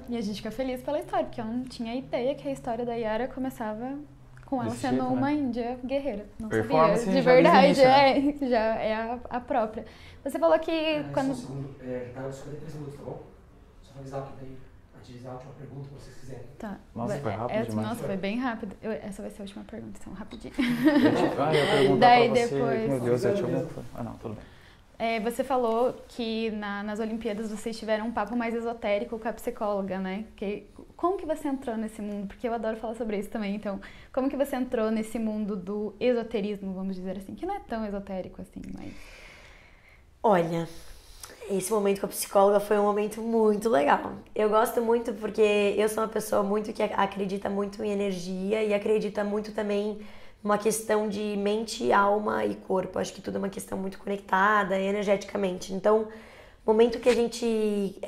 E a gente fica feliz pela história, porque eu não tinha ideia que a história da Iara começava Com ela desse sendo jeito, uma né? índia guerreira. Não Performance sabia. De já desde o verdade, início, né? já é a própria. Você falou que Só um quando... segundo, tá uns 43 minutos, tá bom? Só pra avisar que daí, antes de a última pergunta, se vocês quiserem. Tá. Nossa, foi rápido demais. Nossa, foi bem rápido. Essa vai ser a última pergunta, então, rapidinho. Eu ia perguntar Daí pra você, depois- meu Deus, eu tinha alguma coisa. Ah, não, tudo bem. Você falou que nas Olimpíadas vocês tiveram um papo mais esotérico com a psicóloga, né? Como que você entrou nesse mundo? Porque eu adoro falar sobre isso também. Então, como que você entrou nesse mundo do esoterismo, vamos dizer assim? Que não é tão esotérico assim, mas... Olha, esse momento com a psicóloga foi um momento muito legal. Eu gosto muito porque eu sou uma pessoa muito que acredita muito em energia e acredita muito também numa questão de mente, alma e corpo. Acho que tudo é uma questão muito conectada energeticamente. Então, o momento que a gente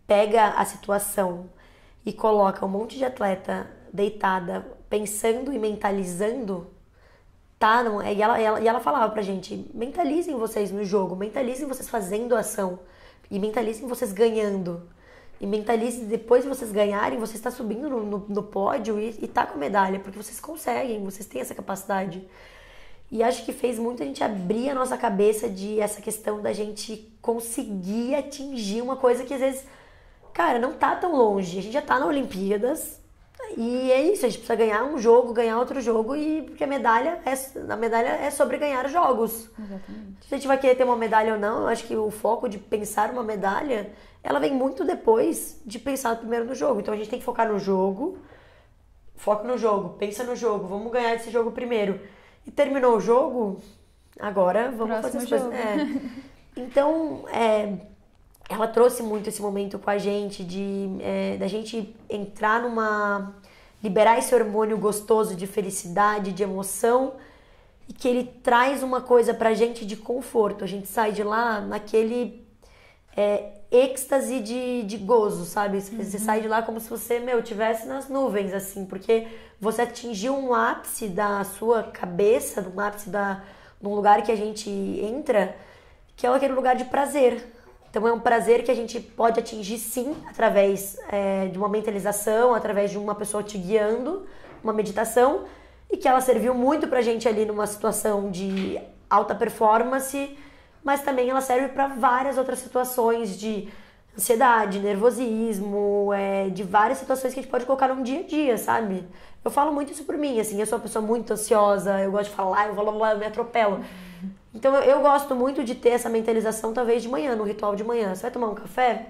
pega a situação e coloca um monte de atleta deitada, pensando e mentalizando, tá? E ela falava pra gente, mentalizem vocês no jogo, mentalizem vocês fazendo ação e mentalizem vocês ganhando. E mentalizem, depois de vocês ganharem, você está subindo no pódio e tá com a medalha, porque vocês conseguem, vocês têm essa capacidade. E acho que fez muito a gente abrir a nossa cabeça de essa questão da gente conseguir atingir uma coisa que às vezes, cara, não tá tão longe. A gente já tá na Olimpíadas e é isso, a gente precisa ganhar um jogo, ganhar outro jogo, e porque a medalha é sobre ganhar jogos. Exatamente. Se a gente vai querer ter uma medalha ou não, eu acho que o foco de pensar uma medalha, ela vem muito depois de pensar primeiro no jogo. Então a gente tem que focar no jogo, foca no jogo, pensa no jogo, vamos ganhar esse jogo primeiro. E terminou o jogo, agora vamos Próximo fazer as jogo. coisas. Então, ela trouxe muito esse momento com a gente, da gente entrar liberar esse hormônio gostoso de felicidade, de emoção, e que ele traz uma coisa pra gente de conforto. A gente sai de lá naquele êxtase de gozo, sabe? Você sai de lá como se você, estivesse nas nuvens, assim, porque você atingiu um ápice da sua cabeça, um ápice num lugar que a gente entra, que é aquele lugar de prazer. Então é um prazer que a gente pode atingir, sim, através de uma mentalização, através de uma pessoa te guiando, uma meditação, e que ela serviu muito pra gente ali numa situação de alta performance, mas também ela serve para várias outras situações de ansiedade, nervosismo, de várias situações que a gente pode colocar no dia a dia, sabe? Eu falo muito isso por mim, assim, eu sou uma pessoa muito ansiosa, eu gosto de falar, eu me atropelo. Então eu gosto muito de ter essa mentalização talvez de manhã, no ritual de manhã. Você vai tomar um café?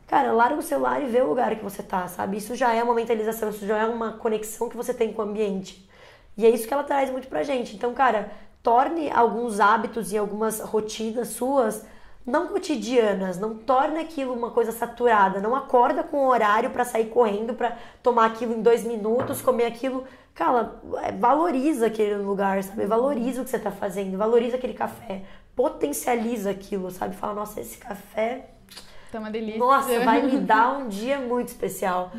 Cara, larga o celular e vê o lugar que você tá, sabe? Isso já é uma mentalização, isso já é uma conexão que você tem com o ambiente. E é isso que ela traz muito pra gente. Então, cara, torne alguns hábitos e algumas rotinas suas não cotidianas, não torne aquilo uma coisa saturada, não acorda com o horário pra sair correndo, pra tomar aquilo em 2 minutos, comer aquilo. Cara, valoriza aquele lugar, sabe? Valoriza o que você tá fazendo, valoriza aquele café, potencializa aquilo, sabe? Fala, nossa, esse café... Tá uma delícia. Nossa, vai me dar um dia muito especial.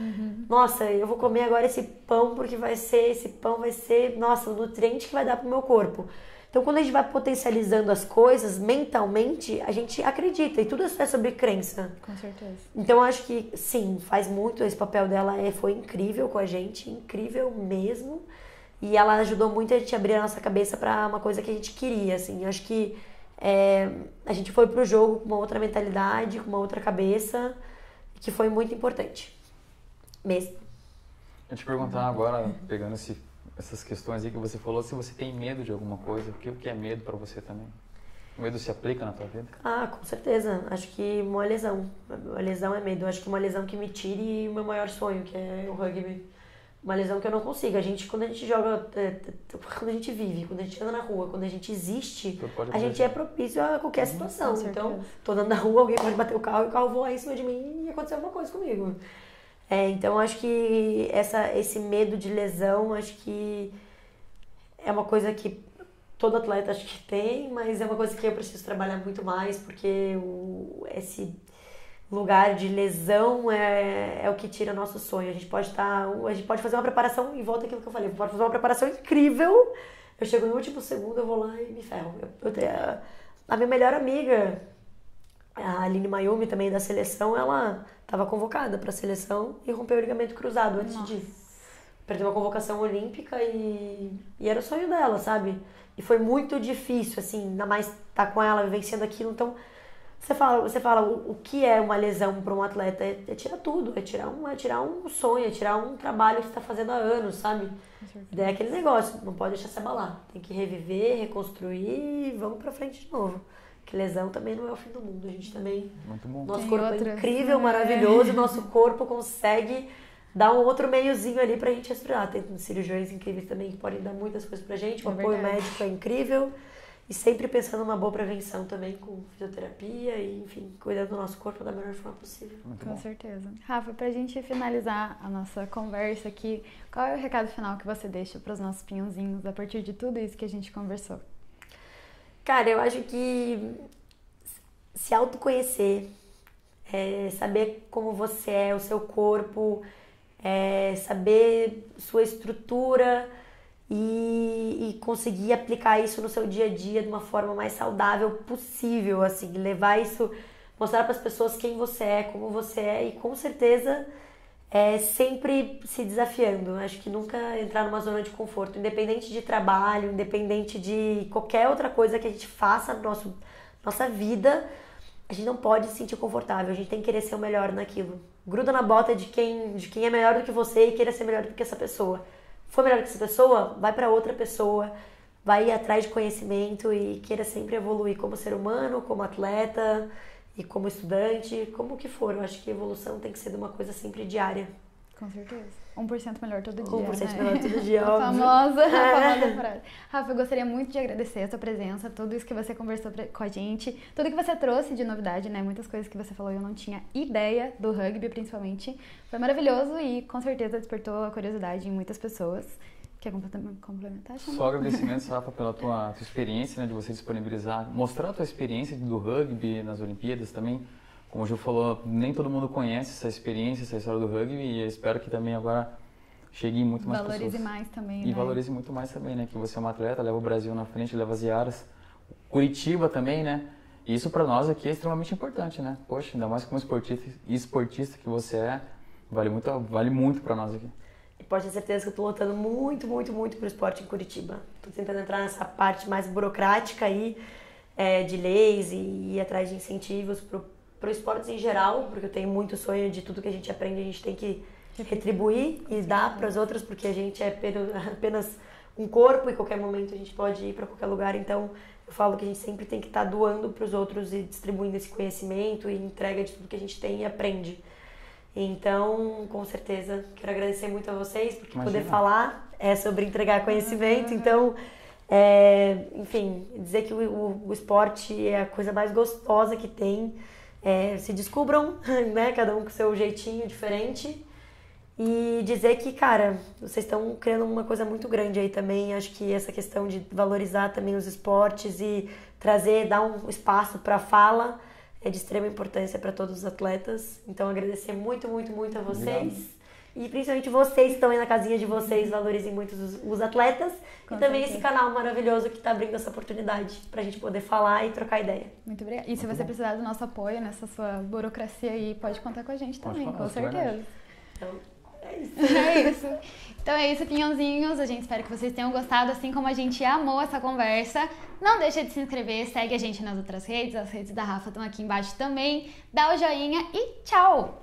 Nossa, eu vou comer agora esse pão porque esse pão vai ser, nossa, o nutriente que vai dar pro meu corpo. Então, quando a gente vai potencializando as coisas mentalmente, a gente acredita. E tudo isso é sobre crença. Com certeza. Então, eu acho que, sim, faz muito. Esse papel dela foi incrível com a gente. Incrível mesmo. E ela ajudou muito a gente a abrir a nossa cabeça para uma coisa que a gente queria, assim. Eu acho que a gente foi pro jogo com uma outra mentalidade, com uma outra cabeça, que foi muito importante. Mesmo. Eu te perguntar agora, pegando essas questões aí que você falou, se você tem medo de alguma coisa, o que é medo pra você também? O medo se aplica na tua vida? Ah, com certeza. Acho que uma lesão. Uma lesão é medo. Acho que uma lesão que me tire o meu maior sonho, que é o rugby. Uma lesão que eu não consigo. Quando a gente joga, quando a gente vive, quando a gente anda na rua, quando a gente existe, a gente é propício a qualquer situação. Então, tô andando na rua, alguém pode bater o carro e o carro voar em cima de mim e acontecer alguma coisa comigo. Então, acho que esse medo de lesão, acho que é uma coisa que todo atleta acho que tem, mas é uma coisa que eu preciso trabalhar muito mais, porque esse lugar de lesão é o que tira nosso sonho. A gente pode fazer uma preparação, e volta àquilo que eu falei, pode fazer uma preparação incrível, eu chego no último segundo, eu vou lá e me ferro. A minha melhor amiga, a Aline Mayumi, também da seleção, ela estava convocada para a seleção e rompeu o ligamento cruzado antes de ir. pra ter uma convocação olímpica e era o sonho dela, sabe? E foi muito difícil, assim, ainda mais estar com ela, vivenciando aquilo. Então, você fala o que é uma lesão para um atleta? É tirar tudo, é tirar um sonho, é tirar um trabalho que você está fazendo há anos, sabe? É aquele negócio, não pode deixar se abalar. Tem que reviver, reconstruir e vamos pra frente de novo. Que lesão também não é o fim do mundo, a gente também... Muito bom. Nosso corpo é incrível, maravilhoso, nosso corpo consegue dar um outro meiozinho ali pra gente respirar. Tem cirurgiões incríveis também que podem dar muitas coisas pra gente, o apoio médico é incrível. E sempre pensando numa boa prevenção também, com fisioterapia e, enfim, cuidando do nosso corpo da melhor forma possível. Com certeza. Rafa, pra gente finalizar a nossa conversa aqui, qual é o recado final que você deixa pros nossos pinhãozinhos a partir de tudo isso que a gente conversou? Cara, eu acho que se autoconhecer, saber como você é, o seu corpo, saber sua estrutura e conseguir aplicar isso no seu dia a dia de uma forma mais saudável possível, assim, levar isso, mostrar para as pessoas quem você é, como você é e com certeza sempre se desafiando. Acho que nunca entrar numa zona de conforto, independente de trabalho, independente de qualquer outra coisa que a gente faça na nossa vida, a gente não pode se sentir confortável, a gente tem que querer ser o melhor naquilo. Gruda na bota de quem é melhor do que você e queira ser melhor do que essa pessoa. For melhor que essa pessoa, vai para outra pessoa, vai ir atrás de conhecimento e queira sempre evoluir como ser humano, como atleta e como estudante, como que for. Eu acho que a evolução tem que ser de uma coisa sempre diária. Com certeza. 1% melhor todo dia, 1% melhor todo dia, a óbvio. famosa frase. Rafa, eu gostaria muito de agradecer a sua presença, tudo isso que você conversou com a gente, tudo que você trouxe de novidade, né? Muitas coisas que você falou eu não tinha ideia do rugby, principalmente. Foi maravilhoso e com certeza despertou a curiosidade em muitas pessoas. Quer complementar? Só agradecimentos, Rafa, pela tua experiência, né, de você disponibilizar, mostrar a tua experiência do rugby nas Olimpíadas também. Como o Gil falou, nem todo mundo conhece essa experiência, essa história do rugby e eu espero que também agora chegue em muito mais pessoas. Valorize mais também, E valorize muito mais também, né? Que você é uma atleta, leva o Brasil na frente, leva as Iaras. Curitiba também, né? E isso pra nós aqui é extremamente importante, né? Poxa, ainda mais como esportista que você é, vale muito pra nós aqui. E pode ter certeza que eu tô lutando muito, muito, muito pro esporte em Curitiba. Tô tentando entrar nessa parte mais burocrática aí, de leis e ir atrás de incentivos pro esportes em geral, porque eu tenho muito sonho de tudo que a gente aprende, a gente tem que retribuir e dar para as outras, porque a gente é apenas um corpo e qualquer momento a gente pode ir para qualquer lugar, então eu falo que a gente sempre tem que estar doando para os outros e distribuindo esse conhecimento e entrega de tudo que a gente tem e aprende. Então, com certeza, quero agradecer muito a vocês, porque poder falar é sobre entregar conhecimento, então, enfim, dizer que o esporte é a coisa mais gostosa que tem. Se descubram, né, cada um com o seu jeitinho diferente e dizer que, cara, vocês estão criando uma coisa muito grande aí também. Acho que essa questão de valorizar também os esportes e dar um espaço para fala é de extrema importância para todos os atletas. Então, agradecer muito, muito, muito a vocês. Obrigado. E principalmente vocês que estão aí na casinha de vocês, valorizem muito os atletas. Com e também certeza. Esse canal maravilhoso que está abrindo essa oportunidade para a gente poder falar e trocar ideia. Muito obrigada. E se você precisar do nosso apoio nessa sua burocracia aí, pode contar com a gente também, com certeza. Então, é isso. É isso. Então é isso, pinhãozinhos. A gente espera que vocês tenham gostado, assim como a gente amou essa conversa. Não deixa de se inscrever, segue a gente nas outras redes. As redes da Rafa estão aqui embaixo também. Dá o joinha e tchau!